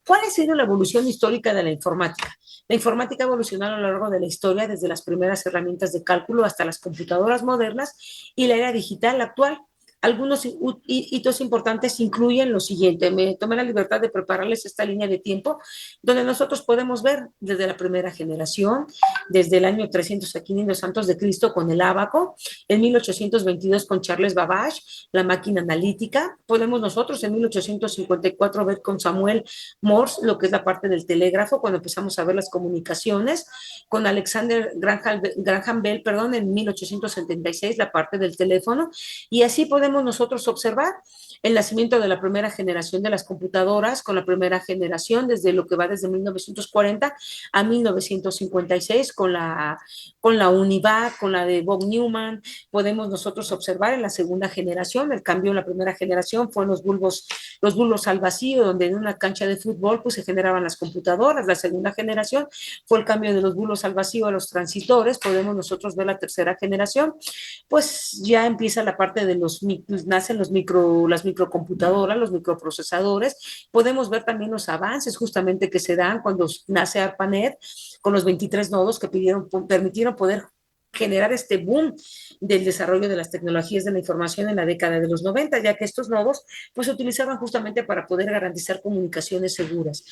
Speaker 1: ¿Cuál ha sido la evolución histórica de la informática? La informática ha evolucionado a lo largo de la historia, desde las primeras herramientas de cálculo hasta las computadoras modernas y la era digital actual. Algunos hitos importantes incluyen lo siguiente. Me tomé la libertad de prepararles esta línea de tiempo, donde nosotros podemos ver desde la primera generación, desde el año 300 a 500 antes de Cristo con el ábaco, en 1822 con Charles Babbage, la máquina analítica. Podemos nosotros en 1854 ver con Samuel Morse lo que es la parte del telégrafo, cuando empezamos a ver las comunicaciones, con Alexander Graham Bell, en 1876 la parte del teléfono, y así podemos nosotros observar el nacimiento de la primera generación de las computadoras, con la primera generación desde lo que va desde 1940 a 1956 con la UNIVAC, con la de Bob Newman. Podemos nosotros observar en la segunda generación, el cambio en la primera generación fue en los bulbos al vacío, donde en una cancha de fútbol pues se generaban las computadoras. La segunda generación fue el cambio de los bulbos al vacío a los transistores. Podemos nosotros ver la tercera generación, pues ya empieza la parte de nacen las microcomputadoras, los microprocesadores. Podemos ver también los avances justamente que se dan cuando nace ARPANET con los 23 nodos que permitieron poder generar este boom del desarrollo de las tecnologías de la información en la década de los 90, ya que estos nodos pues se utilizaban justamente para poder garantizar comunicaciones seguras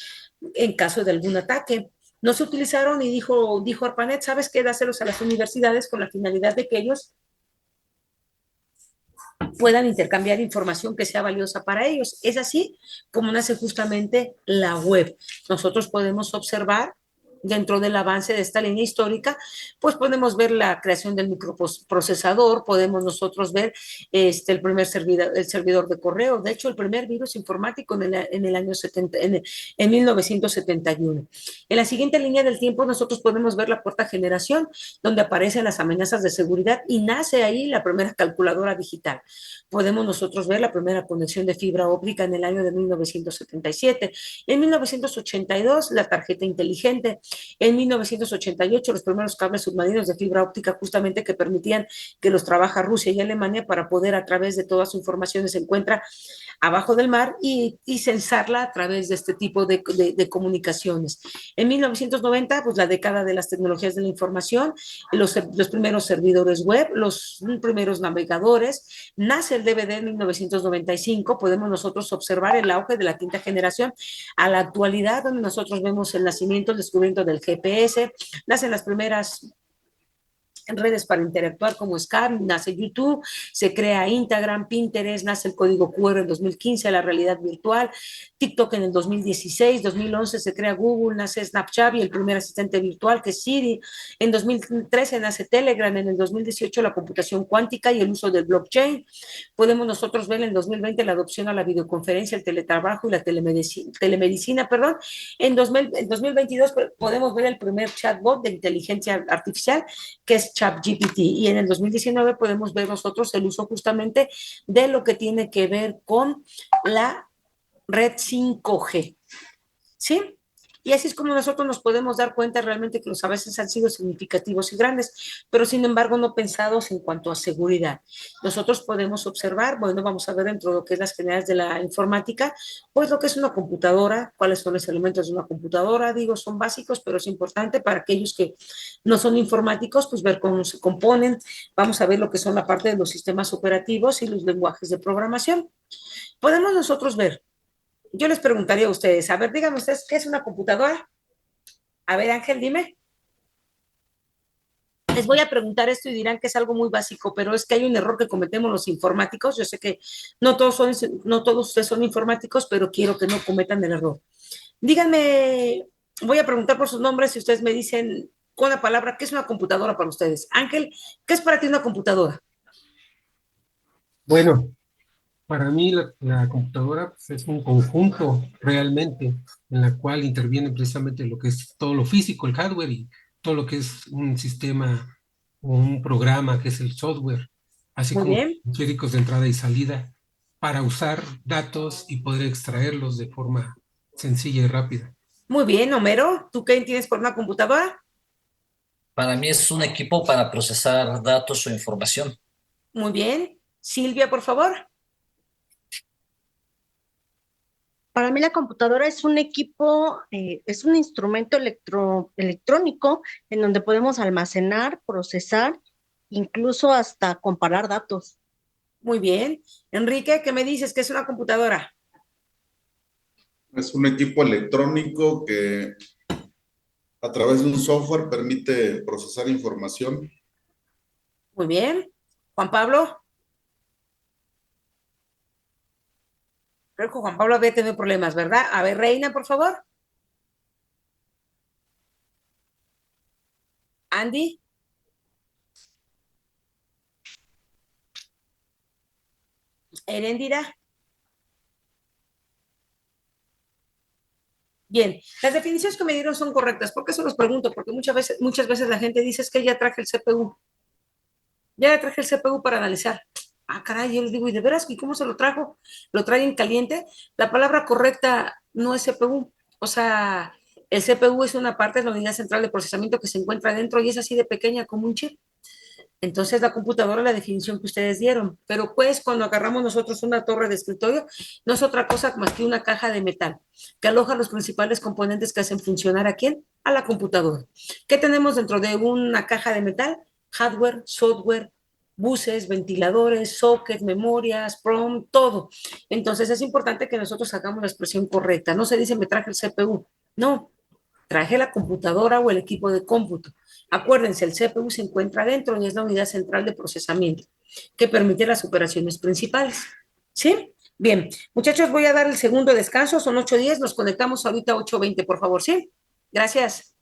Speaker 1: en caso de algún ataque. No se utilizaron y dijo ARPANET, ¿sabes qué? Dáselos a las universidades con la finalidad de que ellos puedan intercambiar información que sea valiosa para ellos. Es así como nace justamente la web. Nosotros podemos observar dentro del avance de esta línea histórica, pues podemos ver la creación del microprocesador, podemos nosotros ver el primer servidor de correo, de hecho el primer virus informático en el año 70, en 1971. En la siguiente línea del tiempo nosotros podemos ver la cuarta generación, donde aparecen las amenazas de seguridad y nace ahí la primera calculadora digital. Podemos nosotros ver la primera conexión de fibra óptica en el año de 1977. En 1982 la tarjeta inteligente. En 1988, los primeros cables submarinos de fibra óptica justamente que permitían que los trabaja Rusia y Alemania para poder a través de toda su información que se encuentra abajo del mar y censarla a través de este tipo de comunicaciones. En 1990, pues la década de las tecnologías de la información, los primeros servidores web, los primeros navegadores, nace el DVD en 1995, podemos nosotros observar el auge de la quinta generación a la actualidad, donde nosotros vemos el nacimiento, el descubrimiento del GPS, nacen las primeras redes para interactuar como Skype, nace YouTube, se crea Instagram, Pinterest, nace el código QR en 2015, la realidad virtual, TikTok en el 2016, 2011 se crea Google, nace Snapchat y el primer asistente virtual que es Siri, en 2013 nace Telegram, en el 2018 la computación cuántica y el uso del blockchain. Podemos nosotros ver en 2020 la adopción a la videoconferencia, el teletrabajo y la telemedicina, perdón. En 2022 podemos ver el primer chatbot de inteligencia artificial que es ChatGPT. Y en el 2019 podemos ver nosotros el uso justamente de lo que tiene que ver con la red 5G. ¿Sí? Y así es como nosotros nos podemos dar cuenta realmente que los avances han sido significativos y grandes, pero sin embargo no pensados en cuanto a seguridad. Nosotros podemos observar, bueno, vamos a ver dentro de lo que es las generalidades de la informática, pues lo que es una computadora, cuáles son los elementos de una computadora, digo, son básicos, pero es importante para aquellos que no son informáticos, pues ver cómo se componen. Vamos a ver lo que son la parte de los sistemas operativos y los lenguajes de programación. Podemos nosotros ver. Yo les preguntaría a ustedes, a ver, díganme ustedes, ¿qué es una computadora? A ver, Ángel, dime. Les voy a preguntar esto y dirán que es algo muy básico, pero es que hay un error que cometemos los informáticos. Yo sé que no todos ustedes son informáticos, pero quiero que no cometan el error. Díganme, voy a preguntar por sus nombres y ustedes me dicen con la palabra, ¿qué es una computadora para ustedes? Ángel, ¿qué es para ti una computadora?
Speaker 2: Bueno, para mí la computadora pues, es un conjunto realmente en la cual interviene precisamente lo que es todo lo físico, el hardware y todo lo que es un sistema o un programa que es el software, así
Speaker 1: Muy
Speaker 2: como
Speaker 1: bien,
Speaker 2: periféricos de entrada y salida para usar datos y poder extraerlos de forma sencilla y rápida.
Speaker 1: muy bien, Homero. ¿Tú qué tienes por una computadora?
Speaker 4: Para mí es un equipo para procesar datos o información.
Speaker 1: Muy bien. Silvia, por favor.
Speaker 5: Para mí la computadora es un equipo, es un instrumento electrónico en donde podemos almacenar, procesar, incluso hasta comparar datos.
Speaker 1: Muy bien. Enrique, ¿qué me dices? ¿Qué es una computadora?
Speaker 6: Es un equipo electrónico que a través de un software permite procesar información.
Speaker 1: Muy bien. Juan Pablo. Creo que Juan Pablo había tenido problemas, ¿verdad? A ver, Reina, por favor. Andy. Heréndira. Bien, las definiciones que me dieron son correctas. ¿Por qué se los pregunto? Porque muchas veces la gente dice es que ya traje el CPU. Ya traje el CPU para analizar. Ah, caray, yo les digo, ¿y de veras? ¿Y cómo se lo trajo? ¿Lo traen caliente? La palabra correcta no es CPU. O sea, el CPU es una parte de la unidad central de procesamiento que se encuentra dentro y es así de pequeña como un chip. Entonces la computadora, la definición que ustedes dieron, pero pues cuando agarramos nosotros una torre de escritorio, no es otra cosa más que una caja de metal que aloja los principales componentes que hacen funcionar a quién, a la computadora. ¿Qué tenemos dentro de una caja de metal? Hardware, software, buses, ventiladores, socket, memorias, PROM, todo. Entonces es importante que nosotros hagamos la expresión correcta. No se dice me traje el CPU, no, traje la computadora o el equipo de cómputo. Acuérdense, el CPU se encuentra dentro y es la unidad central de procesamiento que permite las operaciones principales. ¿Sí? Bien, muchachos, voy a dar el segundo descanso, son 8:10, nos conectamos ahorita a 8:20, por favor, ¿sí? Gracias.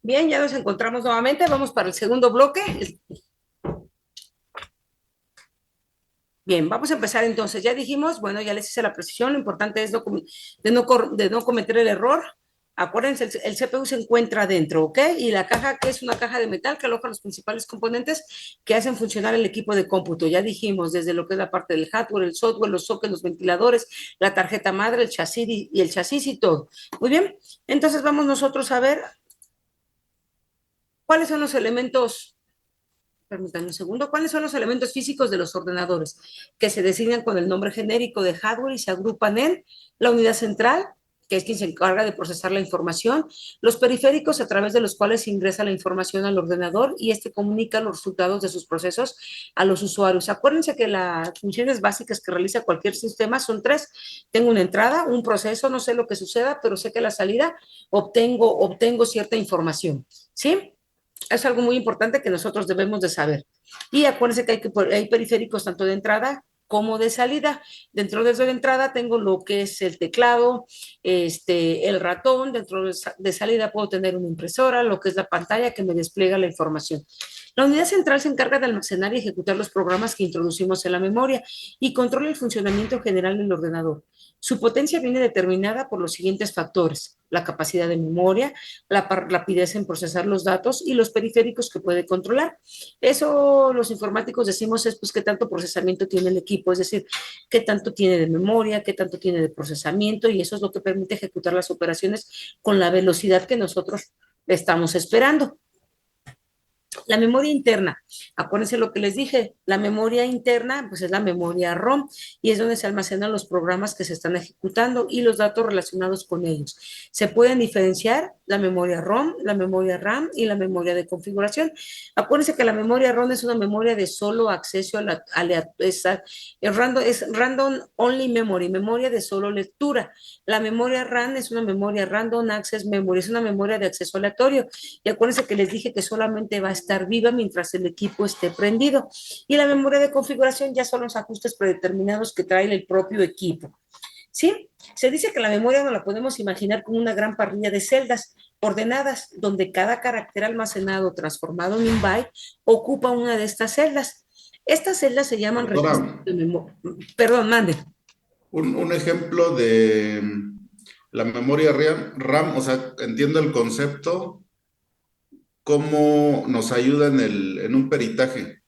Speaker 1: Bien, ya nos encontramos nuevamente. Vamos para el segundo bloque. Bien, vamos a empezar entonces. Ya dijimos, bueno, ya les hice la precisión. Lo importante es de no cometer el error. Acuérdense, el CPU se encuentra dentro, ¿ok? Y la caja, que es una caja de metal que aloja los principales componentes que hacen funcionar el equipo de cómputo. Ya dijimos, desde lo que es la parte del hardware, el software, los sockets, los ventiladores, la tarjeta madre, el chasis y el chasis y todo. Muy bien, entonces vamos nosotros a ver cuáles son los elementos. Permítanme un segundo. ¿Cuáles son los elementos físicos de los ordenadores que se designan con el nombre genérico de hardware y se agrupan en la unidad central, que es quien se encarga de procesar la información, los periféricos a través de los cuales se ingresa la información al ordenador y este comunica los resultados de sus procesos a los usuarios? Acuérdense que las funciones básicas que realiza cualquier sistema son tres. Tengo una entrada, un proceso, no sé lo que suceda, pero sé que a la salida obtengo cierta información, ¿sí? Es algo muy importante que nosotros debemos de saber. Y acuérdense que hay periféricos tanto de entrada como de salida. Dentro de la entrada tengo lo que es el teclado, el ratón. Dentro de salida puedo tener una impresora, lo que es la pantalla que me despliega la información. La unidad central se encarga de almacenar y ejecutar los programas que introducimos en la memoria y controla el funcionamiento general del ordenador. Su potencia viene determinada por los siguientes factores: la capacidad de memoria, la rapidez en procesar los datos y los periféricos que puede controlar. Eso los informáticos decimos es pues qué tanto procesamiento tiene el equipo, es decir, qué tanto tiene de memoria, qué tanto tiene de procesamiento, y eso es lo que permite ejecutar las operaciones con la velocidad que nosotros estamos esperando. La memoria interna, acuérdense lo que les dije, la memoria interna pues es la memoria ROM y es donde se almacenan los programas que se están ejecutando y los datos relacionados con ellos. Se pueden diferenciar la memoria ROM, la memoria RAM y la memoria de configuración. Acuérdense que la memoria ROM es una memoria de solo acceso a es random only memory, memoria de solo lectura. La memoria RAM es una memoria random access memory, es una memoria de acceso aleatorio. Y acuérdense que les dije que solamente va a estar viva mientras el equipo esté prendido. Y la memoria de configuración ya son los ajustes predeterminados que trae el propio equipo. ¿Sí? Se dice que la memoria no la podemos imaginar como una gran parrilla de celdas ordenadas, donde cada carácter almacenado transformado en un byte ocupa una de estas celdas. Estas celdas se llaman registros de memoria. Perdón, mande.
Speaker 6: Un ejemplo de la memoria RAM, o sea, entiendo el concepto, cómo nos ayuda en un peritaje.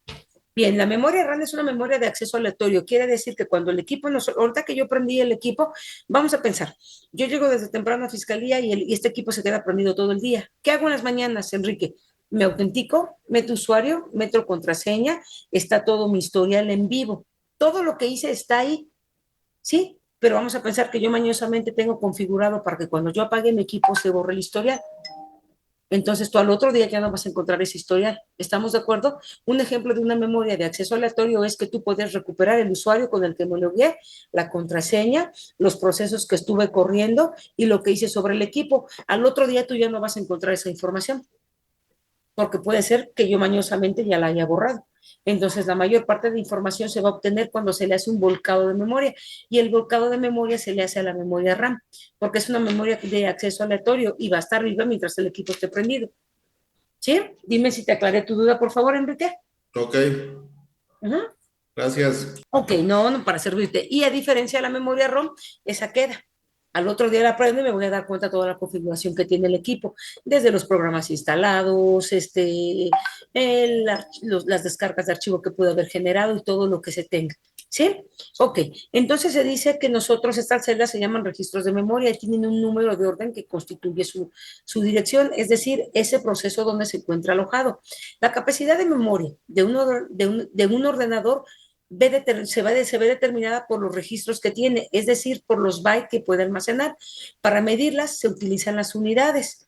Speaker 1: Bien, la memoria RAM es una memoria de acceso aleatorio. Quiere decir que cuando el equipo, ahorita que yo prendí el equipo, vamos a pensar, yo llego desde temprano a fiscalía y este equipo se queda prendido todo el día. ¿Qué hago en las mañanas, Enrique? Me autentico, meto usuario, meto contraseña, está todo mi historial en vivo. Todo lo que hice está ahí, ¿sí? Pero vamos a pensar que yo mañosamente tengo configurado para que cuando yo apague mi equipo se borre el historial. Entonces tú al otro día ya no vas a encontrar ese historial. ¿Estamos de acuerdo? Un ejemplo de una memoria de acceso aleatorio es que tú puedes recuperar el usuario con el que me logué, la contraseña, los procesos que estuve corriendo y lo que hice sobre el equipo. Al otro día tú ya no vas a encontrar esa información, porque puede ser que yo mañosamente ya la haya borrado. Entonces, la mayor parte de información se va a obtener cuando se le hace un volcado de memoria, y el volcado de memoria se le hace a la memoria RAM, porque es una memoria de acceso aleatorio y va a estar viva mientras el equipo esté prendido. ¿Sí? Dime si te aclaré tu duda, por favor, Enrique.
Speaker 6: Ok,
Speaker 1: Ajá.
Speaker 6: gracias.
Speaker 1: Ok, no, para servirte. Y a diferencia de la memoria ROM, esa queda. Al otro día la prendo y me voy a dar cuenta de toda la configuración que tiene el equipo, desde los programas instalados, las descargas de archivo que pudo haber generado y todo lo que se tenga. ¿Sí? Ok, entonces se dice que nosotros, estas celdas se llaman registros de memoria y tienen un número de orden que constituye su dirección, es decir, ese proceso donde se encuentra alojado. La capacidad de memoria de un ordenador se ve determinada por los registros que tiene, es decir, por los bytes que puede almacenar. Para medirlas se utilizan las unidades.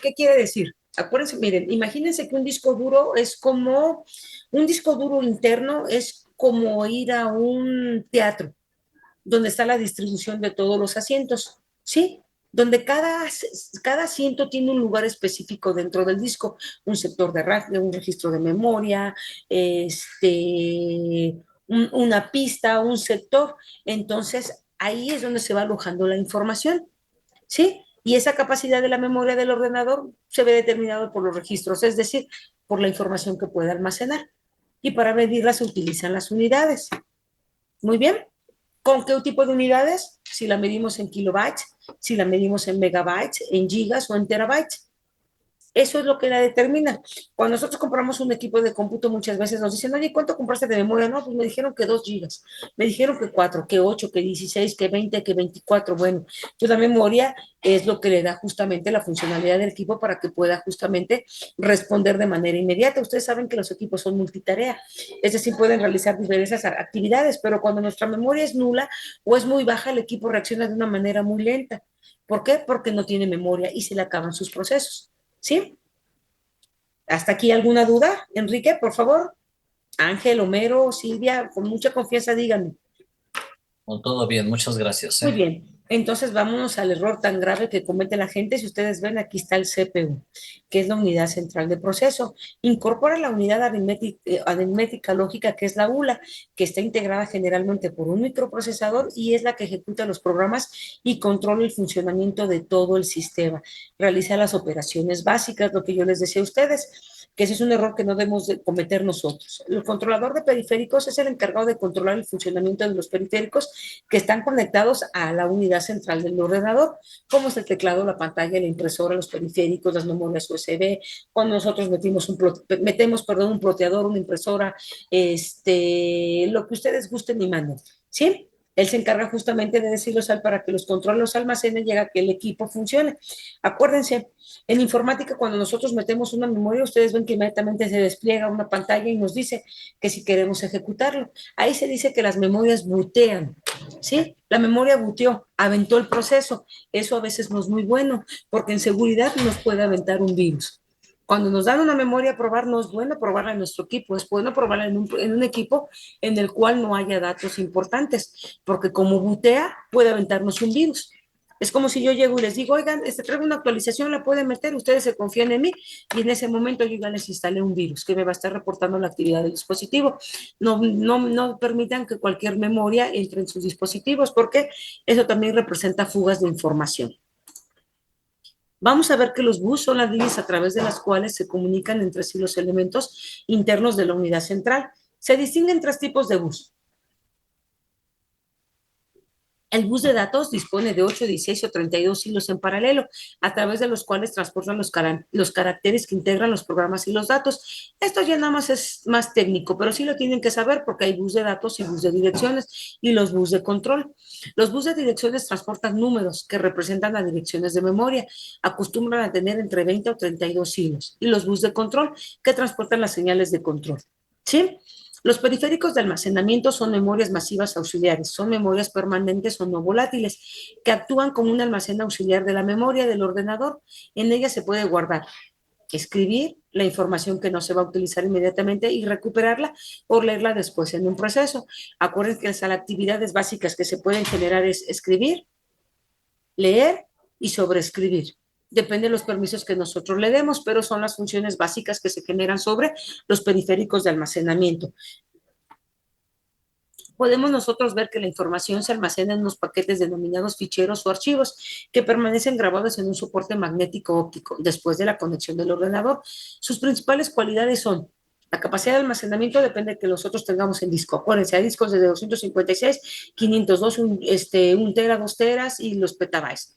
Speaker 1: ¿Qué quiere decir? Acuérdense, miren, imagínense que un disco duro interno es como ir a un teatro donde está la distribución de todos los asientos, ¿sí? Donde cada asiento tiene un lugar específico dentro del disco, un sector de un registro de memoria, una pista, un sector. Entonces, ahí es donde se va alojando la información, ¿sí? Y esa capacidad de la memoria del ordenador se ve determinado por los registros, es decir, por la información que puede almacenar. Y para medirla se utilizan las unidades. Muy bien. ¿Con qué tipo de unidades? Si la medimos en kilobytes, si la medimos en megabytes, en gigas o en terabytes. Eso es lo que la determina. Cuando nosotros compramos un equipo de cómputo, muchas veces nos dicen, oye, ¿cuánto compraste de memoria? No, pues me dijeron que 2 gigas, me dijeron que 4, que 8, que 16, que 20, que 24. Bueno, pues la memoria es lo que le da justamente la funcionalidad del equipo para que pueda justamente responder de manera inmediata. Ustedes saben que los equipos son multitarea, es decir, pueden realizar diversas actividades, pero cuando nuestra memoria es nula o es muy baja, el equipo reacciona de una manera muy lenta. ¿Por qué? Porque no tiene memoria y se le acaban sus procesos. ¿Sí? ¿Hasta aquí alguna duda? Enrique, por favor. Ángel, Homero, Silvia, con mucha confianza díganme.
Speaker 4: Con todo bien, muchas gracias.
Speaker 1: Muy bien. Entonces vámonos al error tan grave que comete la gente. Si ustedes ven, aquí está el CPU, que es la unidad central de proceso. Incorpora la unidad aritmética lógica, que es la ULA, que está integrada generalmente por un microprocesador y es la que ejecuta los programas y controla el funcionamiento de todo el sistema. Realiza las operaciones básicas, lo que yo les decía a ustedes, que ese es un error que no debemos de cometer nosotros. El controlador de periféricos es el encargado de controlar el funcionamiento de los periféricos que están conectados a la unidad central del ordenador, como es el teclado, la pantalla, la impresora, los periféricos, las memorias USB. Cuando nosotros metemos un ploteador, una impresora, lo que ustedes gusten y manden, ¿sí? Él se encarga justamente de decirlos para que los controles los almacenes, llega a que el equipo funcione. Acuérdense, en informática, cuando nosotros metemos una memoria, ustedes ven que inmediatamente se despliega una pantalla y nos dice que si queremos ejecutarlo. Ahí se dice que las memorias bootean, ¿sí? La memoria booteó, aventó el proceso. Eso a veces no es muy bueno, porque en seguridad nos puede aventar un virus. Cuando nos dan una memoria a probar, no es bueno probarla en nuestro equipo, es bueno probarla en un equipo en el cual no haya datos importantes, porque como bootea, puede aventarnos un virus. Es como si yo llego y les digo, oigan, traigo una actualización, la pueden meter, ustedes se confían en mí, y en ese momento yo ya les instalé un virus que me va a estar reportando la actividad del dispositivo. No permitan que cualquier memoria entre en sus dispositivos, porque eso también representa fugas de información. Vamos a ver que los bus son las líneas a través de las cuales se comunican entre sí los elementos internos de la unidad central. Se distinguen 3 tipos de bus. El bus de datos dispone de 8, 16 o 32 hilos en paralelo, a través de los cuales transportan los caracteres que integran los programas y los datos. Esto ya nada más es más técnico, pero sí lo tienen que saber porque hay bus de datos y bus de direcciones y los bus de control. Los bus de direcciones transportan números que representan las direcciones de memoria. Acostumbran a tener entre 20 o 32 hilos. Y los bus de control que transportan las señales de control. ¿Sí? Los periféricos de almacenamiento son memorias masivas auxiliares, son memorias permanentes o no volátiles, que actúan como un almacén auxiliar de la memoria del ordenador. En ella se puede guardar, escribir la información que no se va a utilizar inmediatamente y recuperarla o leerla después en un proceso. Acuérdense que las actividades básicas que se pueden generar es escribir, leer y sobreescribir. Depende de los permisos que nosotros le demos, pero son las funciones básicas que se generan sobre los periféricos de almacenamiento. Podemos nosotros ver que la información se almacena en unos paquetes denominados ficheros o archivos que permanecen grabados en un soporte magnético óptico después de la conexión del ordenador. Sus principales cualidades son: la capacidad de almacenamiento depende de que nosotros tengamos en disco. Acuérdense, hay discos de 256, 502, 1 tera, 2 teras y los petabytes.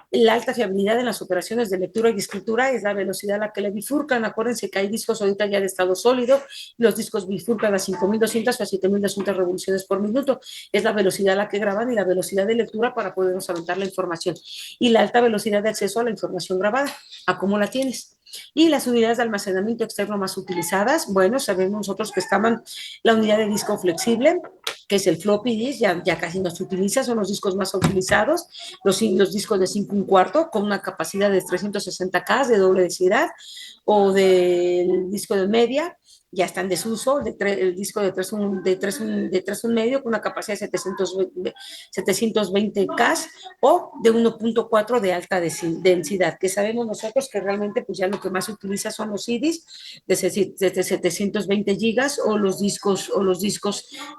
Speaker 1: La alta fiabilidad en las operaciones de lectura y escritura es la velocidad a la que le bifurcan. Acuérdense que hay discos ahorita ya de estado sólido, los discos bifurcan a 5.200 o a 7.200 revoluciones por minuto. Es la velocidad a la que graban y la velocidad de lectura para podernos aventar la información. Y la alta velocidad de acceso a la información grabada, a cómo la tienes. Y las unidades de almacenamiento externo más utilizadas, bueno, sabemos nosotros que estaban la unidad de disco flexible, que es el floppy disk, ya casi no se utiliza, son los discos más utilizados, los discos de 5 1/4 con una capacidad de 360K de doble densidad, o del disco de media, ya está en desuso, el disco de 3,1 con una capacidad de 720K o de 1.4 de alta densidad, que sabemos nosotros que realmente pues ya lo que más se utiliza son los CDs de 720 gigas o los discos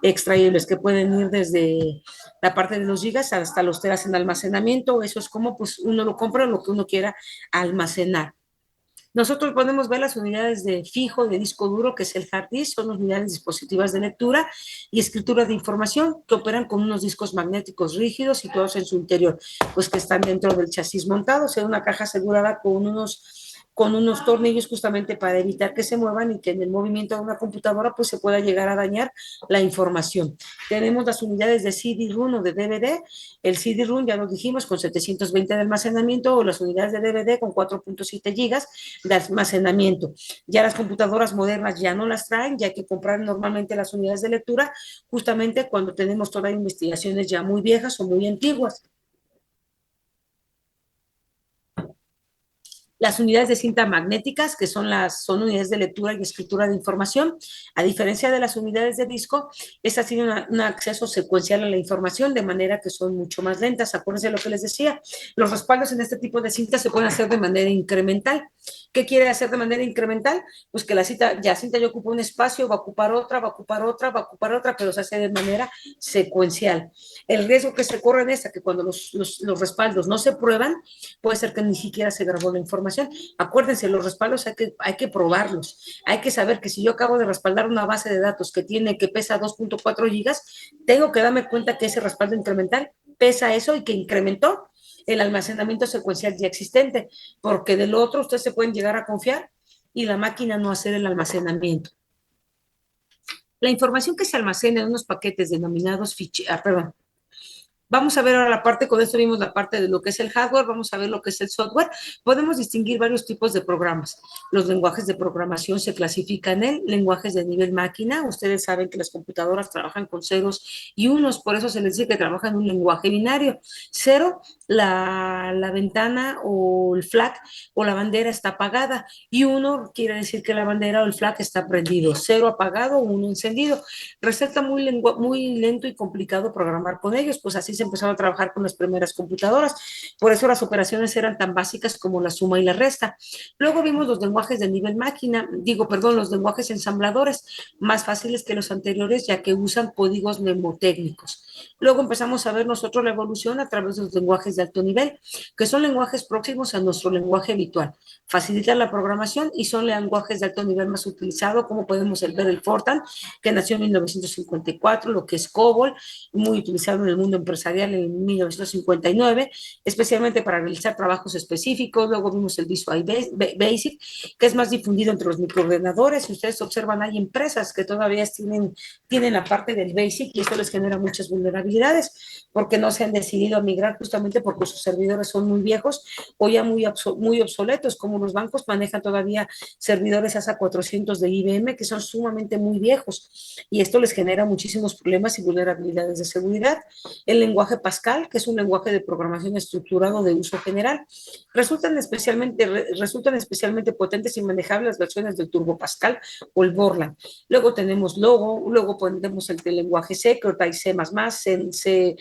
Speaker 1: extraíbles que pueden ir desde la parte de los gigas hasta los teras en almacenamiento. Eso es como pues uno lo compra lo que uno quiera almacenar. Nosotros podemos ver las unidades de fijo de disco duro, que es el hard disk, son las unidades dispositivas de lectura y escritura de información que operan con unos discos magnéticos rígidos situados en su interior, pues que están dentro del chasis montado, o sea, una caja asegurada con unos tornillos justamente para evitar que se muevan y que en el movimiento de una computadora pues se pueda llegar a dañar la información. Tenemos las unidades de CD-ROM o de DVD, el CD-ROM ya lo dijimos con 720 de almacenamiento o las unidades de DVD con 4.7 gigas de almacenamiento. Ya las computadoras modernas ya no las traen, ya hay que comprar normalmente las unidades de lectura justamente cuando tenemos todas investigaciones ya muy viejas o muy antiguas. Las unidades de cinta magnéticas, que son unidades de lectura y escritura de información, a diferencia de las unidades de disco, estas tienen un acceso secuencial a la información, de manera que son mucho más lentas. Acuérdense de lo que les decía, los respaldos en este tipo de cinta se pueden hacer de manera incremental. ¿Qué quiere hacer de manera incremental? Pues que la cinta ya ocupa un espacio, va a ocupar otra, va a ocupar otra, va a ocupar otra, pero se hace de manera secuencial. El riesgo que se corre en esta, que cuando los respaldos no se prueban, puede ser que ni siquiera se grabó la información. Acuérdense, los respaldos hay que probarlos. Hay que saber que si yo acabo de respaldar una base de datos que pesa 2.4 gigas, tengo que darme cuenta que ese respaldo incremental pesa eso y que incrementó el almacenamiento secuencial ya existente, porque del otro ustedes se pueden llegar a confiar y la máquina no hacer el almacenamiento. La información que se almacena en unos paquetes denominados ficheros, vamos a ver ahora la parte, con esto vimos la parte de lo que es el hardware, vamos a ver lo que es el software. Podemos distinguir varios tipos de programas. Los lenguajes de programación se clasifican en lenguajes de nivel máquina. Ustedes saben que las computadoras trabajan con ceros y unos, por eso se les dice que trabajan en un lenguaje binario. Cero, la ventana o el flag o la bandera está apagada y uno quiere decir que la bandera o el flag está prendido. Cero apagado, uno encendido. Resulta muy lento y complicado programar con ellos, pues así se empezaron a trabajar con las primeras computadoras. Por eso las operaciones eran tan básicas como la suma y la resta. Luego vimos los lenguajes de nivel máquina, los lenguajes ensambladores, más fáciles que los anteriores, ya que usan códigos mnemotécnicos. Luego empezamos a ver nosotros la evolución a través de los lenguajes de alto nivel, que son lenguajes próximos a nuestro lenguaje habitual. Facilitan la programación y son lenguajes de alto nivel más utilizados, como podemos ver el Fortran, que nació en 1954, lo que es COBOL, muy utilizado en el mundo empresarial en 1959, especialmente para realizar trabajos específicos. Luego vimos el Visual Basic, que es más difundido entre los microordenadores. Si ustedes observan, hay empresas que todavía tienen la parte del Basic y eso les genera muchas vulnerabilidades porque no se han decidido a migrar justamente porque sus servidores son muy viejos o ya muy obsoletos, como los bancos manejan todavía servidores ASA 400 de IBM que son sumamente muy viejos y esto les genera muchísimos problemas y vulnerabilidades de seguridad. El lenguaje Pascal, que es un lenguaje de programación estructurado de uso general. Resultan especialmente potentes y manejables las versiones del Turbo Pascal o el Borland. Luego tenemos Logo, luego tenemos el lenguaje C, que hay C++, C++,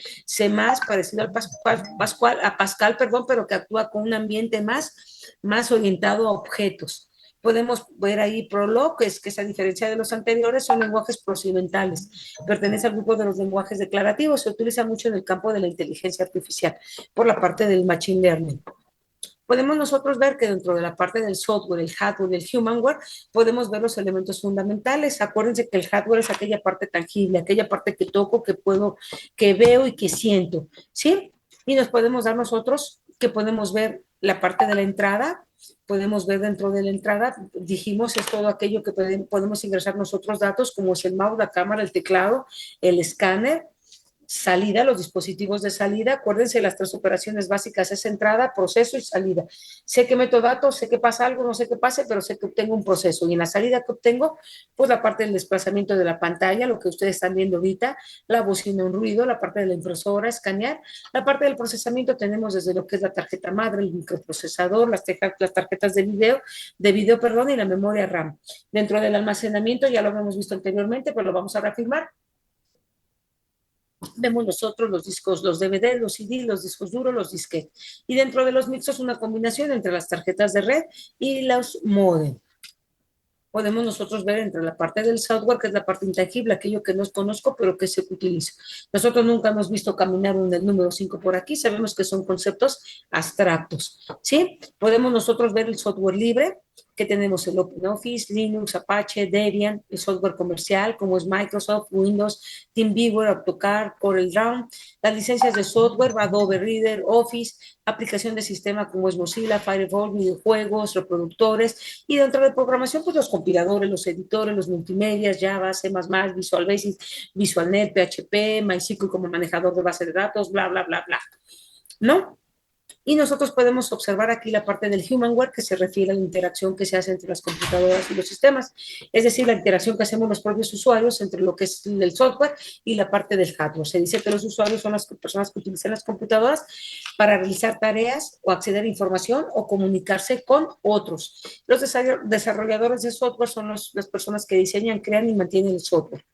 Speaker 1: parecido al Pascal, pero que actúa con un ambiente más orientado a objetos. Podemos ver ahí Prolog, que es a diferencia de los anteriores, son lenguajes procedimentales. Pertenece al grupo de los lenguajes declarativos. Se utiliza mucho en el campo de la inteligencia artificial por la parte del machine learning. Podemos nosotros ver que dentro de la parte del software, el hardware y el humanware, podemos ver los elementos fundamentales. Acuérdense que el hardware es aquella parte tangible, aquella parte que toco, que veo y que siento, ¿sí? Y nos podemos dar nosotros que podemos ver la parte de la entrada. Podemos ver dentro de la entrada, dijimos, es todo aquello que podemos ingresar nosotros datos, como es el mouse, la cámara, el teclado, el escáner, salida, los dispositivos de salida. Acuérdense, las tres operaciones básicas es entrada, proceso y salida. Sé que meto datos, sé que pasa algo, no sé qué pase, pero sé que obtengo un proceso. Y en la salida que obtengo, pues la parte del desplazamiento de la pantalla, lo que ustedes están viendo ahorita, la bocina, un ruido, la parte de la impresora, escanear. La parte del procesamiento tenemos desde lo que es la tarjeta madre, el microprocesador, las tarjetas de video, perdón, y la memoria RAM. Dentro del almacenamiento, ya lo hemos visto anteriormente, pero lo vamos a reafirmar. Vemos nosotros los discos, los DVD, los CD, los discos duros, los disquetes. Y dentro de los mixos una combinación entre las tarjetas de red y los modem. Podemos nosotros ver entre la parte del software, que es la parte intangible, aquello que no conozco, pero que se utiliza. Nosotros nunca hemos visto caminar un del número 5 por aquí, sabemos que son conceptos abstractos, ¿sí? Podemos nosotros ver el software libre, que tenemos el OpenOffice, Linux, Apache, Debian, el software comercial, como es Microsoft, Windows, TeamViewer, AutoCAD, CorelDRAW, las licencias de software, Adobe Reader, Office, aplicación de sistema como es Mozilla, Fireball, videojuegos, reproductores, y dentro de programación, pues los compiladores, los editores, los multimedias, Java, C++, Visual Basic, VisualNet, PHP, MySQL como manejador de base de datos, bla, bla, bla, bla, ¿no? Y nosotros podemos observar aquí la parte del humanware, que se refiere a la interacción que se hace entre las computadoras y los sistemas, es decir, la interacción que hacemos los propios usuarios entre lo que es el software y la parte del hardware. Se dice que los usuarios son las personas que utilizan las computadoras para realizar tareas o acceder a información o comunicarse con otros. Los desarrolladores de software son las personas que diseñan, crean y mantienen el software.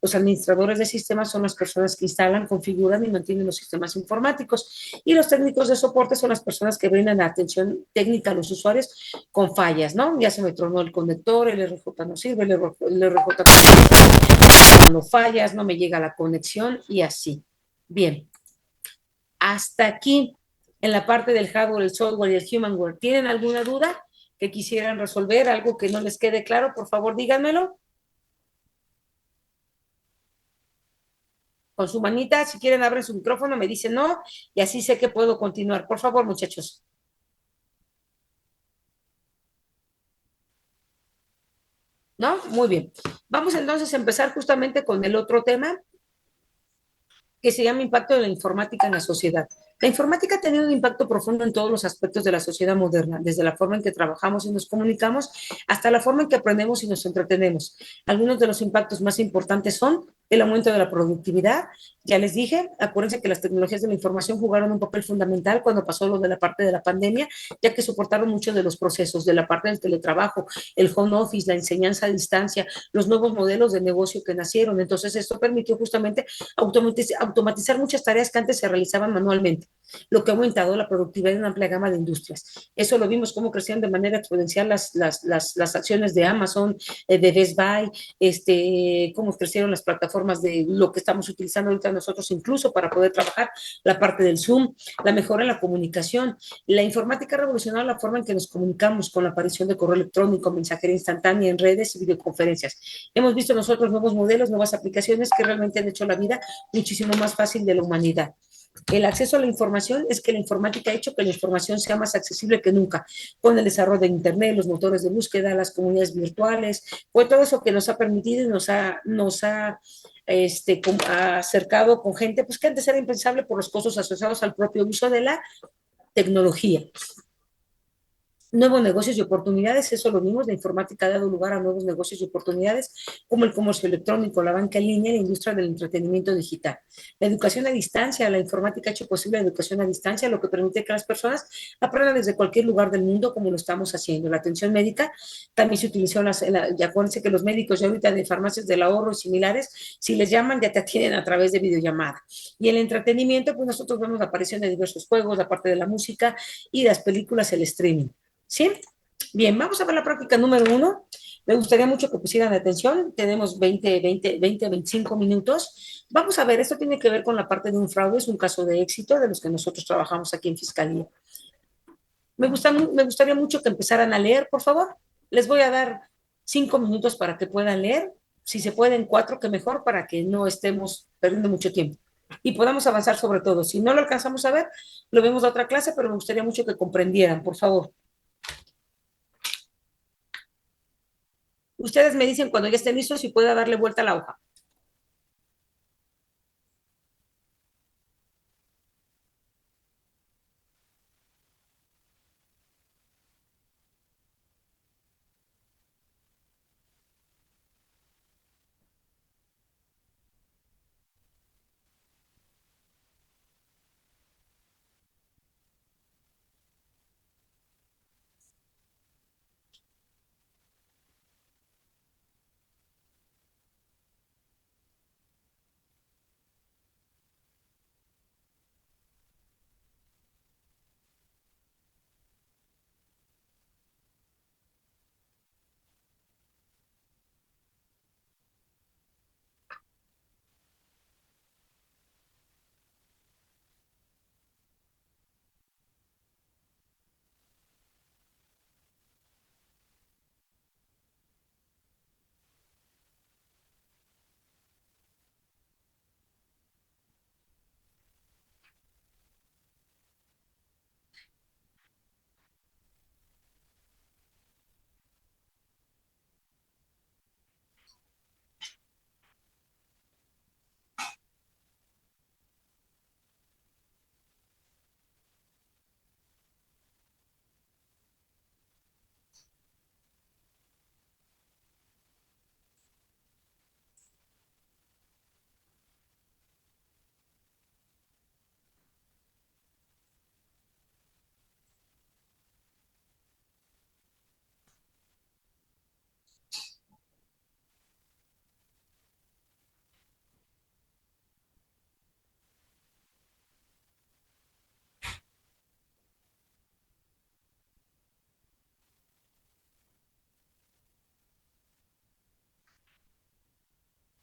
Speaker 1: Los administradores de sistemas son las personas que instalan, configuran y mantienen los sistemas informáticos. Y los técnicos de soporte son las personas que brindan atención técnica a los usuarios con fallas, ¿no? Ya se me tronó el conector, el RJ no sirve, el RJ no fallas, no me llega la conexión y así. Bien. Hasta aquí en la parte del hardware, el software y el humanware. ¿Tienen alguna duda que quisieran resolver? ¿Algo que no les quede claro? Por favor, díganmelo. Con su manita, si quieren abren su micrófono, me dicen no, y así sé que puedo continuar. Por favor, muchachos. ¿No? Muy bien. Vamos entonces a empezar justamente con el otro tema que se llama impacto de la informática en la sociedad. La informática ha tenido un impacto profundo en todos los aspectos de la sociedad moderna, desde la forma en que trabajamos y nos comunicamos hasta la forma en que aprendemos y nos entretenemos. Algunos de los impactos más importantes son el aumento de la productividad. Ya les dije, acuérdense que las tecnologías de la información jugaron un papel fundamental cuando pasó lo de la parte de la pandemia, ya que soportaron muchos de los procesos de la parte del teletrabajo, el home office, la enseñanza a distancia, los nuevos modelos de negocio que nacieron. Entonces, esto permitió justamente automatizar muchas tareas que antes se realizaban manualmente, lo que ha aumentado la productividad en una amplia gama de industrias. Eso lo vimos cómo crecían de manera exponencial las acciones de Amazon, de Best Buy, cómo crecieron las plataformas de lo que estamos utilizando ahorita nosotros, incluso para poder trabajar la parte del Zoom, la mejora en la comunicación. La informática ha revolucionado la forma en que nos comunicamos con la aparición de correo electrónico, mensajería instantánea en redes y videoconferencias. Hemos visto nosotros nuevos modelos, nuevas aplicaciones que realmente han hecho la vida muchísimo más fácil de la humanidad. El acceso a la información es que la informática ha hecho que la información sea más accesible que nunca, con el desarrollo de Internet, los motores de búsqueda, las comunidades virtuales, fue todo eso que nos ha permitido y nos ha acercado con gente pues, que antes era impensable por los costos asociados al propio uso de la tecnología. Nuevos negocios y oportunidades, eso lo vimos, la informática ha dado lugar a nuevos negocios y oportunidades como el comercio electrónico, la banca en línea y la industria del entretenimiento digital. La educación a distancia, la informática ha hecho posible la educación a distancia, lo que permite que las personas aprendan desde cualquier lugar del mundo como lo estamos haciendo. La atención médica también se utilizó, ya acuérdense que los médicos ya ahorita de farmacias del ahorro y similares, si les llaman ya te atienden a través de videollamada. Y el entretenimiento, pues nosotros vemos la aparición de diversos juegos, la parte de la música y las películas, el streaming. ¿Sí? Bien, vamos a ver la práctica número 1. Me gustaría mucho que pusieran atención. Tenemos 25 minutos. Vamos a ver, esto tiene que ver con la parte de un fraude, es un caso de éxito de los que nosotros trabajamos aquí en Fiscalía. Me gustaría mucho que empezaran a leer, por favor. Les voy a dar 5 minutos para que puedan leer. Si se pueden 4, que mejor, para que no estemos perdiendo mucho tiempo y podamos avanzar sobre todo. Si no lo alcanzamos a ver, lo vemos a otra clase, pero me gustaría mucho que comprendieran, por favor. Ustedes me dicen cuando ya estén listos si pueda darle vuelta a la hoja.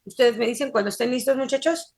Speaker 1: Ustedes me dicen cuando estén listos, muchachos.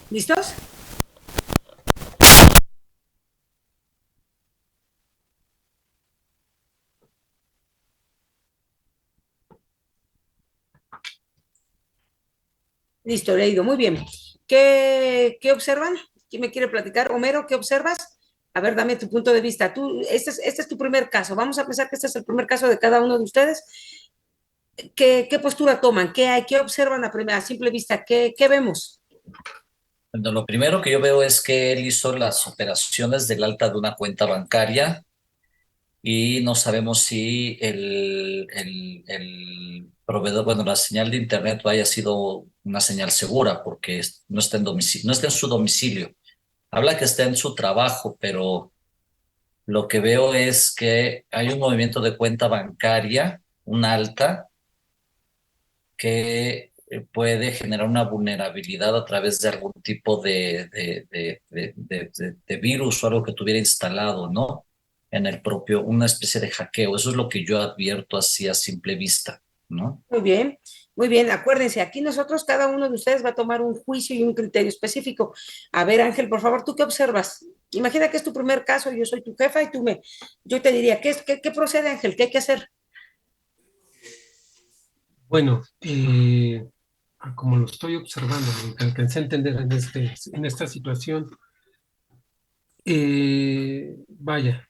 Speaker 1: ¿Listos? Listo, leído. Muy bien. ¿Qué observan? ¿Quién me quiere platicar? Homero, ¿qué observas? A ver, dame tu punto de vista. Este es tu primer caso. Vamos a pensar que este es el primer caso de cada uno de ustedes. ¿Qué postura toman? ¿Qué hay? ¿Qué observan a simple vista? ¿Qué vemos?
Speaker 4: Bueno, lo primero que yo veo es que él hizo las operaciones del alta de una cuenta bancaria y no sabemos si el proveedor, bueno, la señal de internet haya sido una señal segura porque no está en domicilio, no está en su domicilio. Habla que está en su trabajo, pero lo que veo es que hay un movimiento de cuenta bancaria, un alta, que puede generar una vulnerabilidad a través de algún tipo de virus o algo que tuviera instalado, ¿no? En el propio, una especie de hackeo. Eso es lo que yo advierto así a simple vista, ¿no?
Speaker 1: Muy bien, muy bien. Acuérdense, aquí nosotros, cada uno de ustedes va a tomar un juicio y un criterio específico. A ver, Ángel, por favor, ¿tú qué observas? Imagina que es tu primer caso, yo soy tu jefa y yo te diría, ¿qué procede, Ángel? ¿Qué hay que hacer?
Speaker 2: Bueno, como lo estoy observando, lo que alcancé a entender en esta situación, vaya,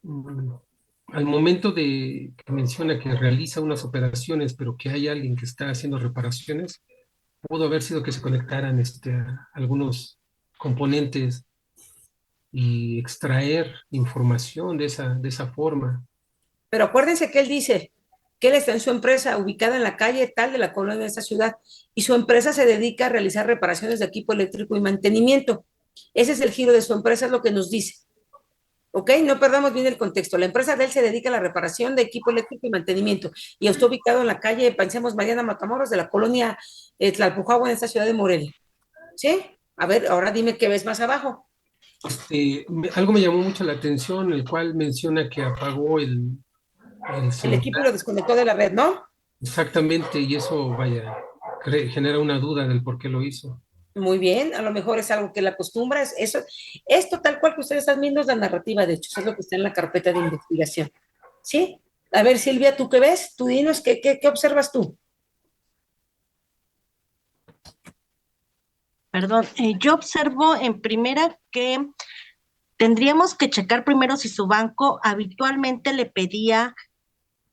Speaker 2: mm, al momento de que menciona que realiza unas operaciones, pero que hay alguien que está haciendo reparaciones, pudo haber sido que se conectaran a algunos componentes y extraer información de esa forma.
Speaker 1: Pero acuérdense que él dice que él está en su empresa ubicada en la calle tal de la colonia de esta ciudad y su empresa se dedica a realizar reparaciones de equipo eléctrico y mantenimiento. Ese es el giro de su empresa, es lo que nos dice. ¿Ok? No perdamos bien el contexto. La empresa de él se dedica a la reparación de equipo eléctrico y mantenimiento y está ubicado en la calle, pensemos, Mariana Matamoros, de la colonia Tlalpujahua, en esta ciudad de Morelia. ¿Sí? A ver, ahora dime qué ves más abajo.
Speaker 2: Algo me llamó mucho la atención, el cual menciona que apagó el
Speaker 1: El equipo
Speaker 2: celular.
Speaker 1: lo desconectó de la red, ¿no?
Speaker 2: Exactamente, y eso, vaya, genera una duda del por qué lo hizo.
Speaker 1: Muy bien, a lo mejor es algo que la acostumbra, esto tal cual que ustedes están viendo es la narrativa, de hecho, es lo que está en la carpeta de investigación. ¿Sí? A ver, Silvia, ¿tú qué ves? Tú dinos, ¿qué observas tú?
Speaker 5: Perdón, yo observo en primera que tendríamos que checar primero si su banco habitualmente le pedía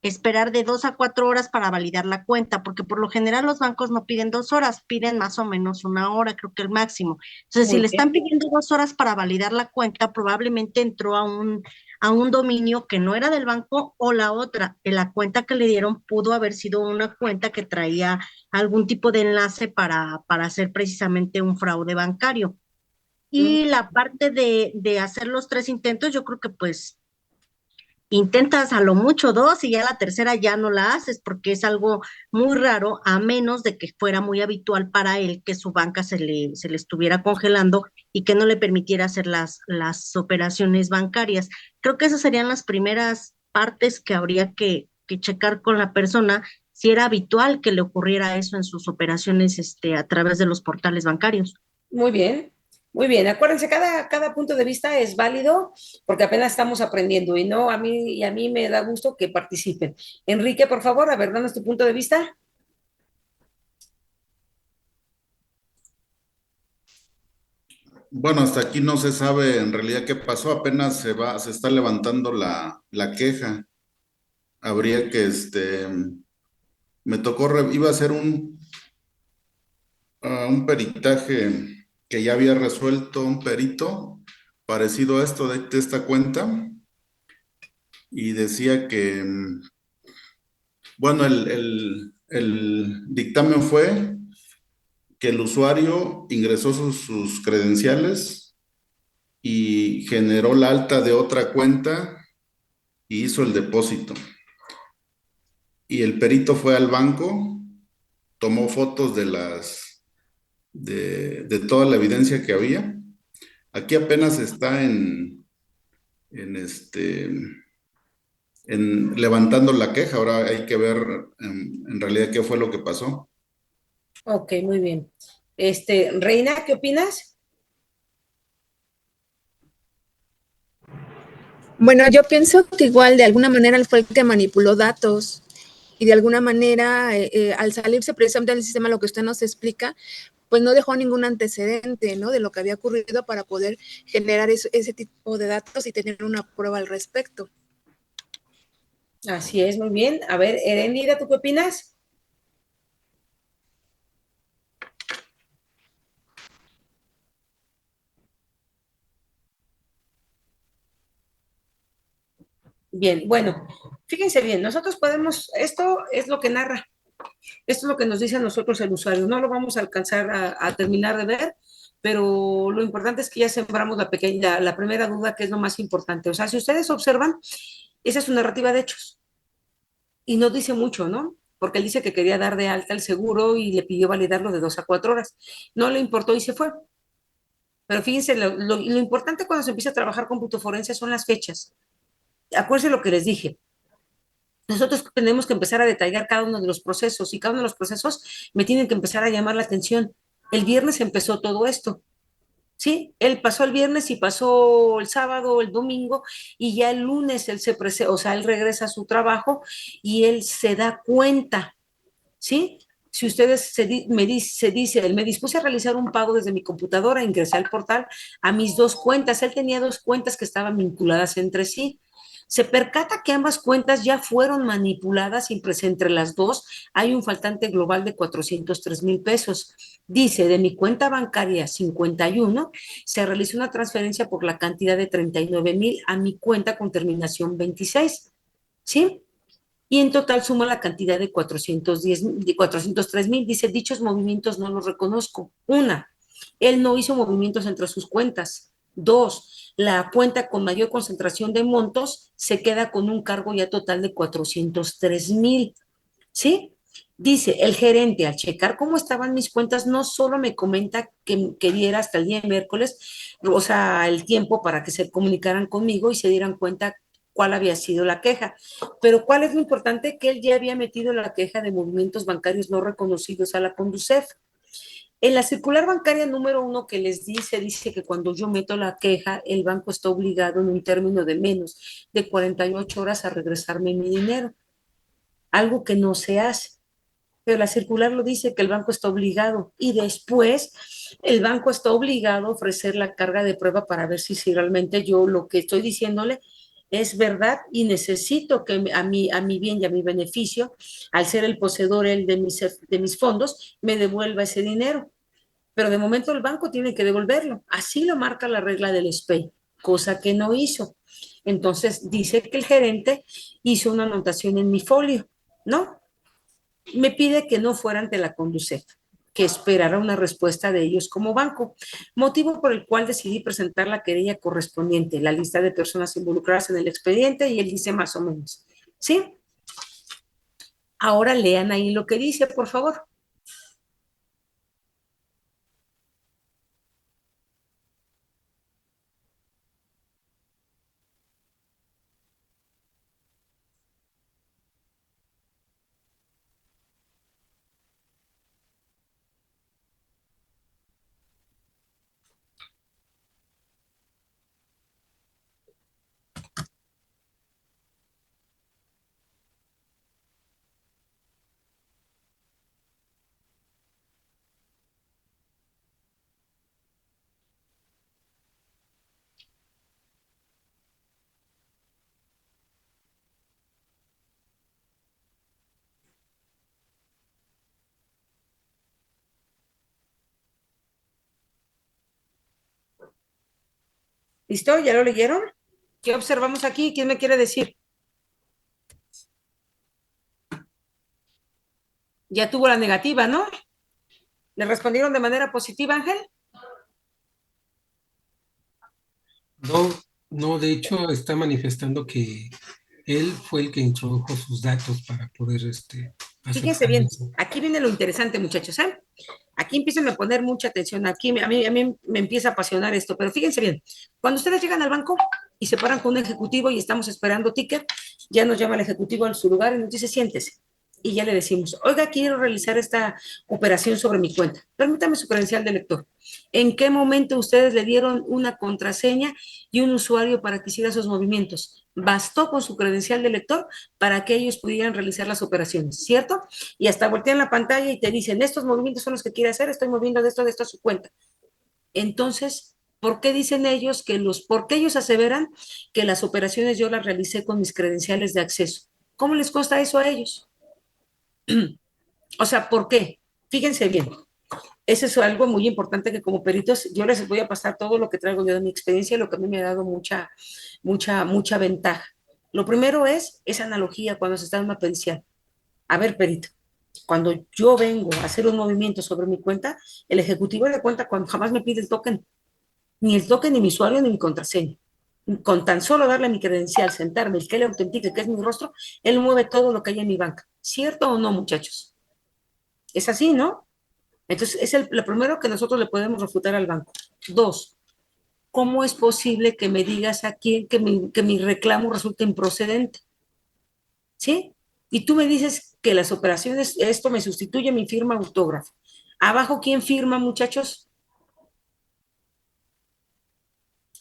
Speaker 5: esperar de 2 a 4 horas para validar la cuenta, porque por lo general los bancos no piden 2 horas, piden más o menos 1 hora, creo que el máximo. Entonces, si
Speaker 1: Muy
Speaker 5: le
Speaker 1: bien.
Speaker 5: están pidiendo 2 horas para validar la cuenta, probablemente entró a un dominio que no era del banco o la otra, que la cuenta que le dieron pudo haber sido una cuenta que traía algún tipo de enlace para hacer precisamente un fraude bancario.
Speaker 1: Mm,
Speaker 5: Y la parte de hacer los 3 intentos, yo creo que pues intentas a lo mucho dos y ya la tercera ya no la haces porque es algo muy raro, a menos de que fuera muy habitual para él que su banca se le estuviera congelando y que no le permitiera hacer las operaciones bancarias. Creo que esas serían las primeras partes que habría que checar con la persona si era habitual que le ocurriera eso en sus operaciones a través de los portales bancarios.
Speaker 1: Muy bien, muy bien. Acuérdense, cada punto de vista es válido porque apenas estamos aprendiendo y no a mí me da gusto que participen. Enrique, por favor, a ver, danos tu punto de vista.
Speaker 6: Bueno, hasta aquí no se sabe en realidad qué pasó, apenas se está levantando la queja. Habría que, me tocó, iba a hacer un peritaje que ya había resuelto un perito parecido a esto de esta cuenta y decía que, bueno, el dictamen fue que el usuario ingresó sus credenciales y generó la alta de otra cuenta y hizo el depósito. Y el perito fue al banco, tomó fotos de toda la evidencia que había. Aquí apenas está en levantando la queja. Ahora hay que ver en realidad qué fue lo que pasó.
Speaker 1: Ok, muy bien. Reina, ¿qué opinas?
Speaker 7: Bueno, yo pienso que igual de alguna manera él fue el que manipuló datos y de alguna manera al salirse precisamente del sistema, lo que usted nos explica, pues no dejó ningún antecedente, ¿no? De lo que había ocurrido para poder generar ese tipo de datos y tener una prueba al respecto.
Speaker 1: Así es, muy bien. A ver, Erenida, ¿tú qué opinas? Bien, bueno, fíjense bien, nosotros podemos, esto es lo que narra, esto es lo que nos dice a nosotros el usuario, no lo vamos a alcanzar a terminar de ver, pero lo importante es que ya sembramos la primera duda, que es lo más importante. O sea, si ustedes observan, esa es su narrativa de hechos y no dice mucho, ¿no? Porque él dice que quería dar de alta el seguro y le pidió validarlo de 2 a 4 horas. No le importó y se fue. Pero fíjense, lo importante cuando se empieza a trabajar con cómputo forense son las fechas. Acuérdense lo que les dije. Nosotros tenemos que empezar a detallar cada uno de los procesos y cada uno de los procesos me tienen que empezar a llamar la atención. El viernes empezó todo esto, ¿sí? Él pasó el viernes y pasó el sábado, el domingo y ya el lunes o sea, él regresa a su trabajo y él se da cuenta, ¿sí? Si ustedes se dice, él me dispuse a realizar un pago desde mi computadora, ingresé al portal a mis dos cuentas. Él tenía dos cuentas que estaban vinculadas entre sí. Se percata que ambas cuentas ya fueron manipuladas y pues entre las dos hay un faltante global de 403,000 pesos. Dice, de mi cuenta bancaria 51, se realizó una transferencia por la cantidad de 39,000 a mi cuenta con terminación 26, ¿sí? Y en total suma la cantidad de 403,000. Dice, dichos movimientos no los reconozco. Una, él no hizo movimientos entre sus cuentas. Dos, la cuenta con mayor concentración de montos se queda con un cargo ya total de 403,000. ¿Sí? Dice, el gerente al checar cómo estaban mis cuentas, no solo me comenta que diera hasta el día de miércoles, o sea, el tiempo para que se comunicaran conmigo y se dieran cuenta cuál había sido la queja. Pero ¿cuál es lo importante? Que él ya había metido la queja de movimientos bancarios no reconocidos a la Conducef. En la circular bancaria número 1 que les dice que cuando yo meto la queja, el banco está obligado en un término de menos de 48 horas a regresarme mi dinero, algo que no se hace. Pero la circular lo dice que el banco está obligado y después el banco está obligado a ofrecer la carga de prueba para ver si realmente yo lo que estoy diciéndole es verdad y necesito que a mi bien y a mi beneficio, al ser el poseedor él de mis fondos, me devuelva ese dinero. Pero de momento el banco tiene que devolverlo. Así lo marca la regla del SPEI, cosa que no hizo. Entonces dice que el gerente hizo una anotación en mi folio, ¿no? Me pide que no fuera ante la Conducef. que esperara una respuesta de ellos como banco, motivo por el cual decidí presentar la querella correspondiente, la lista de personas involucradas en el expediente, y él dice más o menos, ¿sí? Ahora lean ahí lo que dice, por favor. ¿Listo? ¿Ya lo leyeron? ¿Qué observamos aquí? ¿Quién me quiere decir? Ya tuvo la negativa, ¿no? ¿Le respondieron de manera positiva, Ángel?
Speaker 2: No, no, de hecho está manifestando que él fue el que introdujo sus datos para poder
Speaker 1: Fíjense
Speaker 2: aceptar
Speaker 1: bien,
Speaker 2: eso.
Speaker 1: aquí viene lo interesante, muchachos, ¿eh? Aquí empiezan a poner mucha atención, aquí a mí me empieza a apasionar esto, pero fíjense bien, cuando ustedes llegan al banco y se paran con un ejecutivo y estamos esperando ticket, ya nos llama el ejecutivo a su lugar y nos dice, siéntese. Y ya le decimos, oiga, quiero realizar esta operación sobre mi cuenta. Permítame su credencial de lector. ¿En qué momento ustedes le dieron una contraseña y un usuario para que hiciera esos movimientos? Bastó con su credencial de lector para que ellos pudieran realizar las operaciones, ¿cierto? Y hasta voltean la pantalla y te dicen, estos movimientos son los que quiere hacer, estoy moviendo de esto a su cuenta. Entonces, ¿por qué dicen ellos por qué ellos aseveran que las operaciones yo las realicé con mis credenciales de acceso? ¿Cómo les consta eso a ellos? O sea, ¿por qué? Fíjense bien. Eso es algo muy importante que como peritos yo les voy a pasar todo lo que traigo yo de mi experiencia, lo que a mí me ha dado mucha ventaja. Lo primero es esa analogía cuando se está en una pericial. A ver, perito, cuando yo vengo a hacer un movimiento sobre mi cuenta, el ejecutivo de cuenta cuando jamás me pide el token, ni el token, ni mi usuario, ni mi contraseña. Con tan solo darle mi credencial, sentarme, el que le autentique que es mi rostro, él mueve todo lo que hay en mi banca. ¿Cierto o no, muchachos? Es así, ¿no? Entonces, es lo primero que nosotros le podemos refutar al banco. Dos, ¿cómo es posible que me digas aquí que mi reclamo resulte improcedente? ¿Sí? Y tú me dices que las operaciones, esto me sustituye mi firma autógrafo. Abajo, ¿quién firma, muchachos?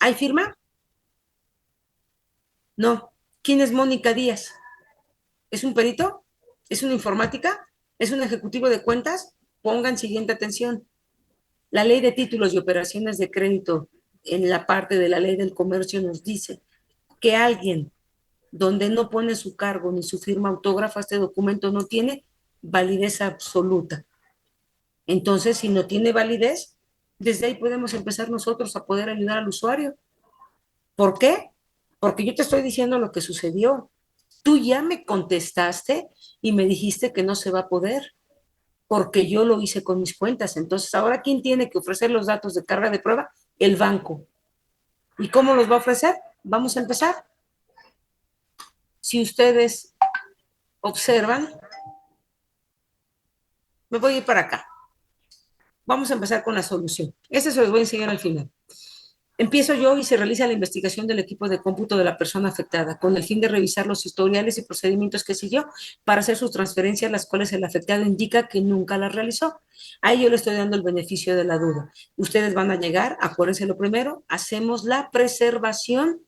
Speaker 1: ¿Hay firma? No. ¿Quién es Mónica Díaz? ¿Es un perito? ¿Es una informática? ¿Es un ejecutivo de cuentas? Pongan siguiente atención. La ley de títulos y operaciones de crédito en la parte de la ley del comercio nos dice que alguien donde no pone su cargo ni su firma autógrafa, este documento no tiene validez absoluta. Entonces, si no tiene validez, desde ahí podemos empezar nosotros a poder ayudar al usuario. ¿Por qué? Porque yo te estoy diciendo lo que sucedió. Tú ya me contestaste y me dijiste que no se va a poder, porque yo lo hice con mis cuentas. Entonces, ahora, ¿quién tiene que ofrecer los datos de carga de prueba? El banco. ¿Y cómo los va a ofrecer? Vamos a empezar. Si ustedes observan, me voy a ir para acá. Vamos a empezar con la solución. Este se los voy a enseñar al final. Empiezo yo y se realiza la investigación del equipo de cómputo de la persona afectada con el fin de revisar los historiales y procedimientos que siguió para hacer sus transferencias, las cuales el afectado indica que nunca las realizó. A ello le estoy dando el beneficio de la duda. Ustedes van a llegar, acuérdense lo primero, hacemos la preservación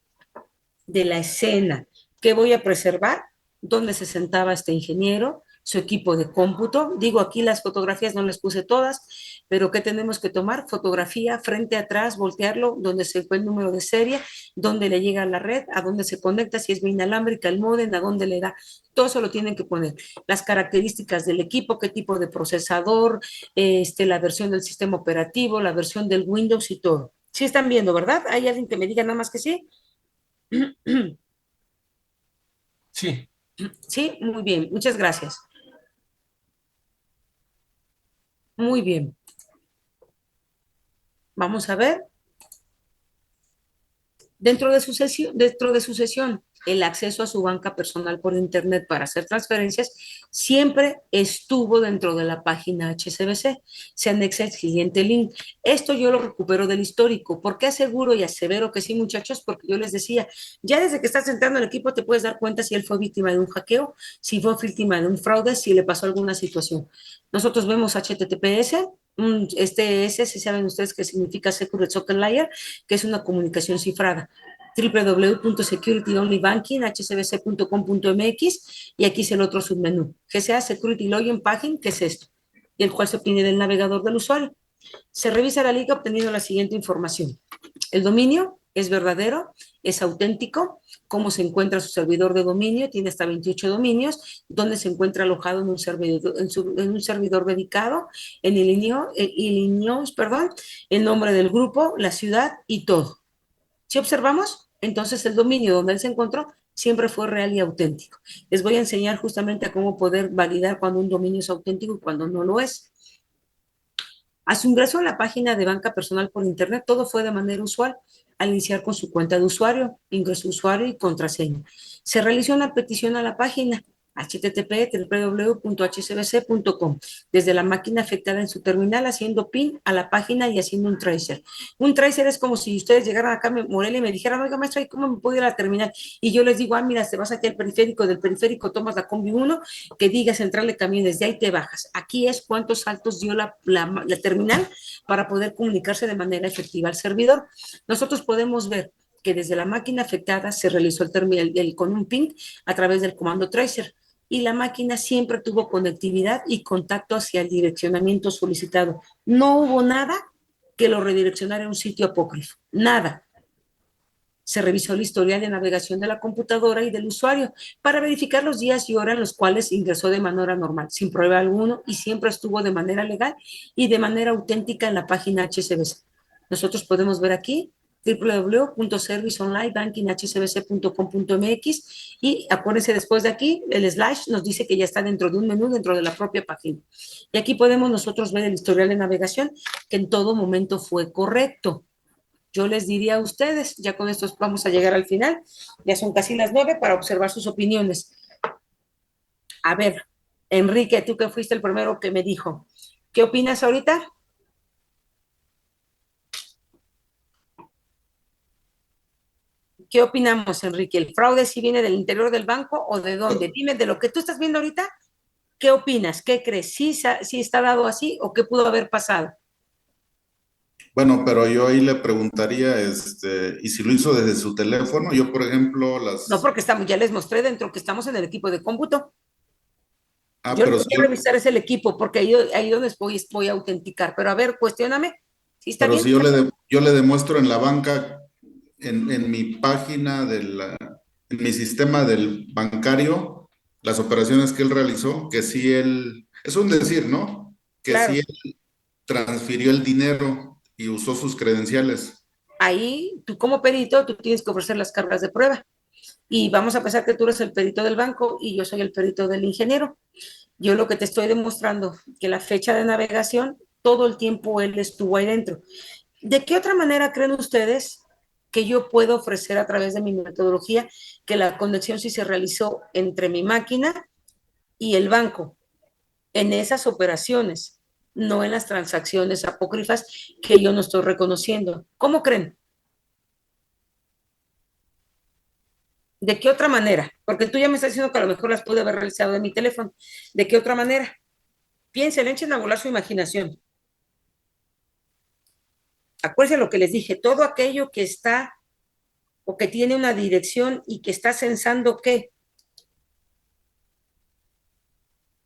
Speaker 1: de la escena. ¿Qué voy a preservar? ¿Dónde se sentaba este ingeniero? Su equipo de cómputo. Digo, aquí las fotografías no las puse todas, pero ¿qué tenemos que tomar? Fotografía frente, atrás, voltearlo, donde se fue el número de serie, dónde le llega a la red, a dónde se conecta, si es vía inalámbrica, el módem, a dónde le da. Todo eso lo tienen que poner. Las características del equipo, qué tipo de procesador, la versión del sistema operativo, la versión del Windows y todo. Sí están viendo, ¿verdad? ¿Hay alguien que me diga nada más que sí?
Speaker 2: Sí,
Speaker 1: Sí, muy bien, muchas gracias. Muy bien. Vamos a ver. Dentro de su sesión, el acceso a su banca personal por Internet para hacer transferencias siempre estuvo dentro de la página HSBC. Se anexa el siguiente link. Esto yo lo recupero del histórico. ¿Por qué aseguro y asevero que sí, muchachos? Porque yo les decía, ya desde que estás entrando al equipo te puedes dar cuenta si él fue víctima de un hackeo, si fue víctima de un fraude, si le pasó alguna situación. Nosotros vemos HTTPS, este S, si saben ustedes qué significa Secret Token Layer, que es una comunicación cifrada. www.securityonlybanking.hsbc.com.mx y aquí es el otro submenú. GCA Security Login Pagin, que es esto, y el cual se obtiene del navegador del usuario. Se revisa la liga obteniendo la siguiente información. El dominio es verdadero, es auténtico, cómo se encuentra su servidor de dominio, tiene hasta 28 dominios, dónde se encuentra alojado en un servidor dedicado, en Illinois, el nombre del grupo, la ciudad y todo. Si observamos, entonces el dominio donde él se encontró siempre fue real y auténtico. Les voy a enseñar justamente a cómo poder validar cuando un dominio es auténtico y cuando no lo es. A su ingreso a la página de banca personal por Internet, todo fue de manera usual. Al iniciar con su cuenta de usuario, ingreso usuario y contraseña. Se realizó una petición a la página http://www.hsbc.com desde la máquina afectada en su terminal, haciendo pin a la página y haciendo un tracer. Un tracer es como si ustedes llegaran acá a Morelia y me dijeran, oiga, maestro, ¿cómo me puedo ir a la terminal? Y yo les digo, mira, te vas aquí al periférico, del periférico tomas la combi 1, que diga central de camiones, de ahí te bajas. Aquí es cuántos saltos dio la terminal para poder comunicarse de manera efectiva al servidor. Nosotros podemos ver que desde la máquina afectada se realizó el terminal con un ping a través del comando tracer y la máquina siempre tuvo conectividad y contacto hacia el direccionamiento solicitado. No hubo nada que lo redireccionara a un sitio apócrifo, nada. Se revisó el historial de navegación de la computadora y del usuario para verificar los días y horas en los cuales ingresó de manera normal, sin prueba alguna, y siempre estuvo de manera legal y de manera auténtica en la página HSBC. Nosotros podemos ver aquí www.serviceonlinebankinghsbc.com.mx y acuérdense después de aquí, el slash nos dice que ya está dentro de un menú dentro de la propia página. Y aquí podemos nosotros ver el historial de navegación que en todo momento fue correcto. Yo les diría a ustedes, ya con esto vamos a llegar al final, ya son casi las 9 para observar sus opiniones. A ver, Enrique, tú que fuiste el primero que me dijo, ¿qué opinas ahorita? ¿Qué opinamos, Enrique? ¿El fraude sí viene del interior del banco o de dónde? Dime, de lo que tú estás viendo ahorita, ¿qué opinas? ¿Qué crees? ¿Sí está dado así o qué pudo haber pasado?
Speaker 6: Bueno, pero yo ahí le preguntaría, ¿y si lo hizo desde su teléfono? Yo, por ejemplo,
Speaker 1: No, porque ya les mostré dentro que estamos en el equipo de cómputo. Yo lo
Speaker 6: pero
Speaker 1: que quiero revisar es el equipo, porque ahí donde voy a autenticar. Pero a ver, cuestióname. ¿Sí está bien?
Speaker 6: si yo le demuestro en la banca, en mi página en mi sistema del bancario, las operaciones que él realizó, que sí él, es un decir, ¿no? Que
Speaker 1: Claro.
Speaker 6: sí él transfirió el dinero y usó sus credenciales.
Speaker 1: Ahí, tú como perito, tú tienes que ofrecer las cargas de prueba. Y vamos a pensar que tú eres el perito del banco y yo soy el perito del ingeniero. Yo lo que te estoy demostrando, que la fecha de navegación, todo el tiempo él estuvo ahí dentro. ¿De qué otra manera creen ustedes que yo puedo ofrecer a través de mi metodología que la conexión sí se realizó entre mi máquina y el banco en esas operaciones, no en las transacciones apócrifas que yo no estoy reconociendo? ¿Cómo creen? ¿De qué otra manera? Porque tú ya me estás diciendo que a lo mejor las pude haber realizado de mi teléfono. ¿De qué otra manera? Piensen, echen a volar su imaginación. Acuérdense lo que les dije, todo aquello que está o que tiene una dirección y que está censando qué.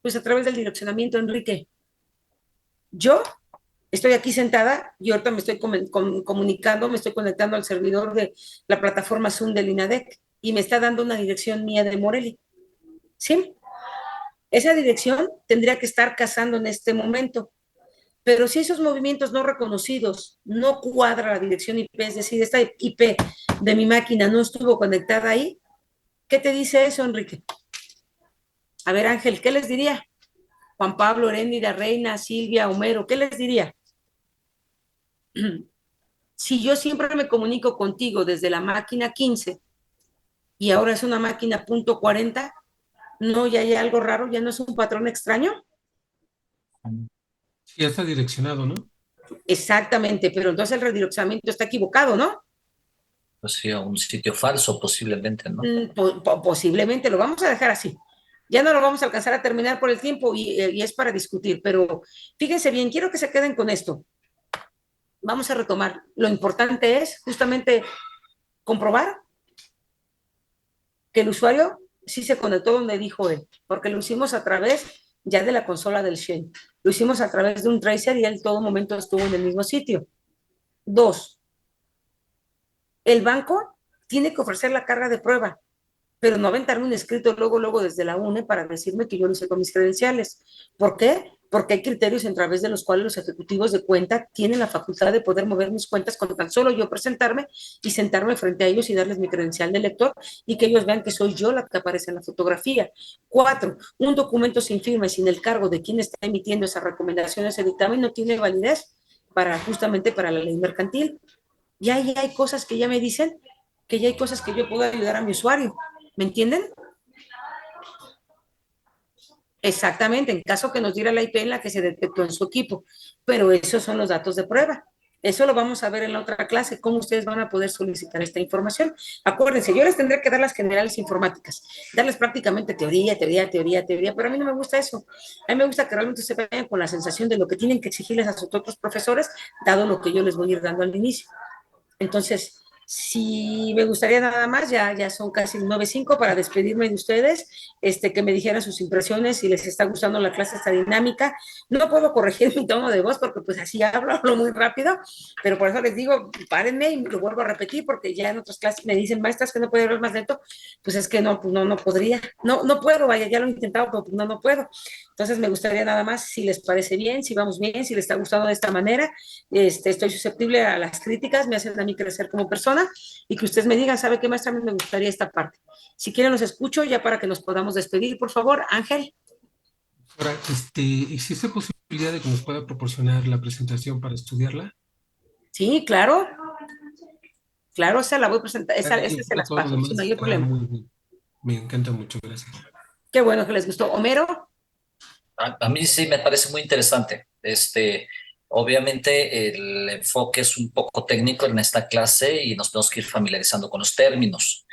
Speaker 1: Pues a través del direccionamiento, Enrique. Yo estoy aquí sentada y ahorita me estoy comunicando, me estoy conectando al servidor de la plataforma Zoom del INADEC y me está dando una dirección mía de Morelia. ¿Sí? Esa dirección tendría que estar cazando en este momento. Pero si esos movimientos no reconocidos no cuadra la dirección IP, es decir, esta IP de mi máquina no estuvo conectada ahí, ¿qué te dice eso, Enrique? A ver, Ángel, ¿qué les diría? Juan Pablo, Eréndira, Reina, Silvia, Homero, ¿qué les diría? Si yo siempre me comunico contigo desde la máquina 15 y ahora es una máquina punto 40, ¿no ya hay algo raro? ¿Ya no es un patrón extraño?
Speaker 2: Sí, ya está direccionado, ¿no?
Speaker 1: Exactamente, pero entonces el redireccionamiento está equivocado, ¿no?
Speaker 4: Pues sí, a un sitio falso posiblemente, ¿no?
Speaker 1: Posiblemente, lo vamos a dejar así. Ya no lo vamos a alcanzar a terminar por el tiempo y es para discutir, pero fíjense bien, quiero que se queden con esto. Vamos a retomar. Lo importante es justamente comprobar que el usuario sí se conectó donde dijo él, porque lo hicimos a través ya de la consola del Shell. Lo hicimos a través de un tracer y él todo momento estuvo en el mismo sitio. 2, el banco tiene que ofrecer la carga de prueba, pero no aventarme un escrito luego desde la UNE para decirme que yo lo hice con mis credenciales. ¿Por qué? Porque hay criterios a través de los cuales los ejecutivos de cuenta tienen la facultad de poder mover mis cuentas con tan solo yo presentarme y sentarme frente a ellos y darles mi credencial de lector y que ellos vean que soy yo la que aparece en la fotografía. 4, un documento sin firma y sin el cargo de quien está emitiendo esas recomendaciones, ese dictamen no tiene validez justamente para la ley mercantil. Ya hay cosas que ya me dicen que ya hay cosas que yo puedo ayudar a mi usuario. ¿Me entienden? Exactamente, en caso que nos diera la IP en la que se detectó en su equipo. Pero esos son los datos de prueba. Eso lo vamos a ver en la otra clase, cómo ustedes van a poder solicitar esta información. Acuérdense, yo les tendré que dar las generales informáticas, darles prácticamente teoría, pero a mí no me gusta eso. A mí me gusta que realmente se vayan con la sensación de lo que tienen que exigirles a sus otros profesores, dado lo que yo les voy a ir dando al inicio. Entonces, si me gustaría nada más, ya son casi 9:05 para despedirme de ustedes, que me dijeran sus impresiones, si les está gustando la clase, esta dinámica. No puedo corregir mi tono de voz porque pues así hablo muy rápido, pero por eso les digo, párenme y lo vuelvo a repetir porque ya en otras clases me dicen, maestras, que no puede hablar más lento, pues es que no, pues no podría, no puedo, vaya, ya lo he intentado, pero pues no puedo. Entonces me gustaría nada más, si les parece bien, si vamos bien, si les está gustando de esta manera, estoy susceptible a las críticas, me hacen a mí crecer como persona y que ustedes me digan, ¿sabe qué, maestra? A mí me gustaría esta parte. Si quieren los escucho ya para que nos podamos despedir, por favor. Ángel.
Speaker 2: Ahora, ¿existe posibilidad de que nos pueda proporcionar la presentación para estudiarla?
Speaker 1: Sí, claro. Claro, esa la voy a presentar, esa se las
Speaker 2: Todo lo
Speaker 1: paso,
Speaker 2: demás
Speaker 1: sin mayor
Speaker 2: está
Speaker 1: problema.
Speaker 2: muy bien. Me encanta mucho, gracias.
Speaker 1: Qué bueno que les gustó. Homero.
Speaker 4: A mí sí me parece muy interesante. Obviamente el enfoque es un poco técnico en esta clase y nos tenemos que ir familiarizando con los términos.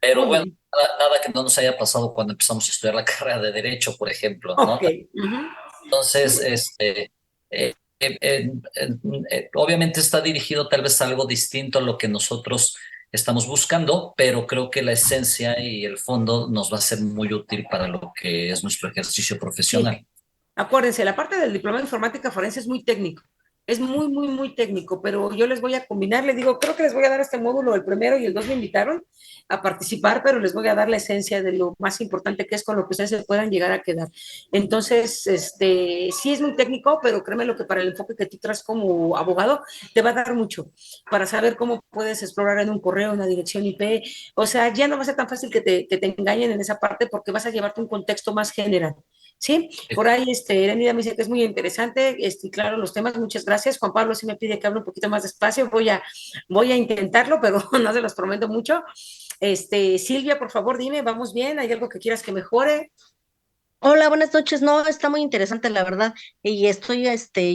Speaker 4: Pero
Speaker 1: Muy
Speaker 4: bueno,
Speaker 1: bien.
Speaker 4: nada que no nos haya pasado cuando empezamos a estudiar la carrera de Derecho, por ejemplo, ¿no?
Speaker 1: Ok. Uh-huh.
Speaker 4: Entonces, obviamente está dirigido tal vez a algo distinto a lo que nosotros estamos buscando, pero creo que la esencia y el fondo nos va a ser muy útil para lo que es nuestro ejercicio
Speaker 1: Sí.
Speaker 4: profesional.
Speaker 1: Acuérdense, la parte del diploma de informática forense es muy técnico. Es muy técnico, pero yo les voy a combinar, les digo, creo que les voy a dar este módulo, el primero y el 2 me invitaron a participar, pero les voy a dar la esencia de lo más importante que es con lo que ustedes se puedan llegar a quedar. Entonces, sí es muy técnico, pero créeme lo que para el enfoque que tú traes como abogado, te va a dar mucho para saber cómo puedes explorar en un correo, una dirección IP, o sea, ya no va a ser tan fácil que te engañen en esa parte porque vas a llevarte un contexto más general. ¿Sí? Por ahí, Erenida me dice que es muy interesante, claro, los temas, muchas gracias. Juan Pablo sí me pide que hable un poquito más despacio, voy a intentarlo, pero no se los prometo mucho. Silvia, por favor, dime, ¿vamos bien? ¿Hay algo que quieras que mejore?
Speaker 5: Hola, buenas noches. No, está muy interesante, la verdad. Y estoy,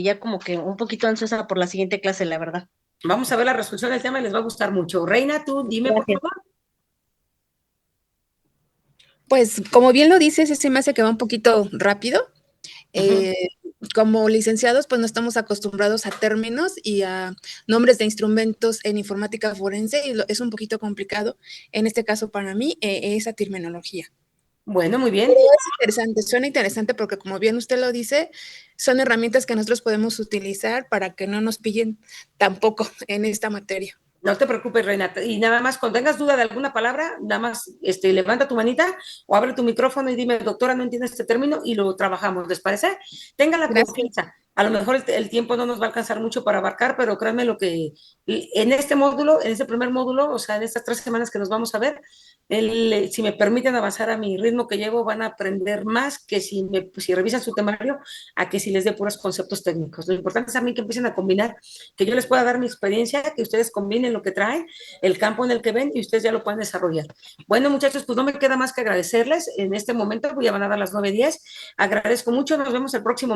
Speaker 5: ya como que un poquito ansiosa por la siguiente clase, la verdad.
Speaker 1: Vamos a ver la resolución del tema y les va a gustar mucho. Reina, tú dime, por
Speaker 5: Gracias.
Speaker 1: favor.
Speaker 7: Pues como bien lo dices, se me hace que va un poquito rápido.
Speaker 1: Uh-huh.
Speaker 7: Como licenciados, pues no estamos acostumbrados a términos y a nombres de instrumentos en informática forense y es un poquito complicado, en este caso para mí, esa terminología.
Speaker 1: Bueno, muy bien.
Speaker 7: Pero es interesante, suena interesante porque como bien usted lo dice, son herramientas que nosotros podemos utilizar para que no nos pillen tampoco en esta materia.
Speaker 1: No te preocupes, Reina. Y nada más, cuando tengas duda de alguna palabra, nada más levanta tu manita o abre tu micrófono y dime, doctora, no entiendo este término y lo trabajamos, ¿les parece? Tengan la
Speaker 7: Gracias.
Speaker 1: confianza. A lo mejor el tiempo no nos va a alcanzar mucho para abarcar, pero créanme lo que en este módulo, en este primer módulo, o sea, en estas 3 semanas que nos vamos a ver, si me permiten avanzar a mi ritmo que llevo, van a aprender más que si revisan su temario, a que si les dé puros conceptos técnicos. Lo importante es a mí que empiecen a combinar, que yo les pueda dar mi experiencia, que ustedes combinen lo que traen, el campo en el que ven y ustedes ya lo pueden desarrollar. Bueno, muchachos, pues no me queda más que agradecerles. En este momento, ya van a dar las 9:10. Agradezco mucho, nos vemos el próximo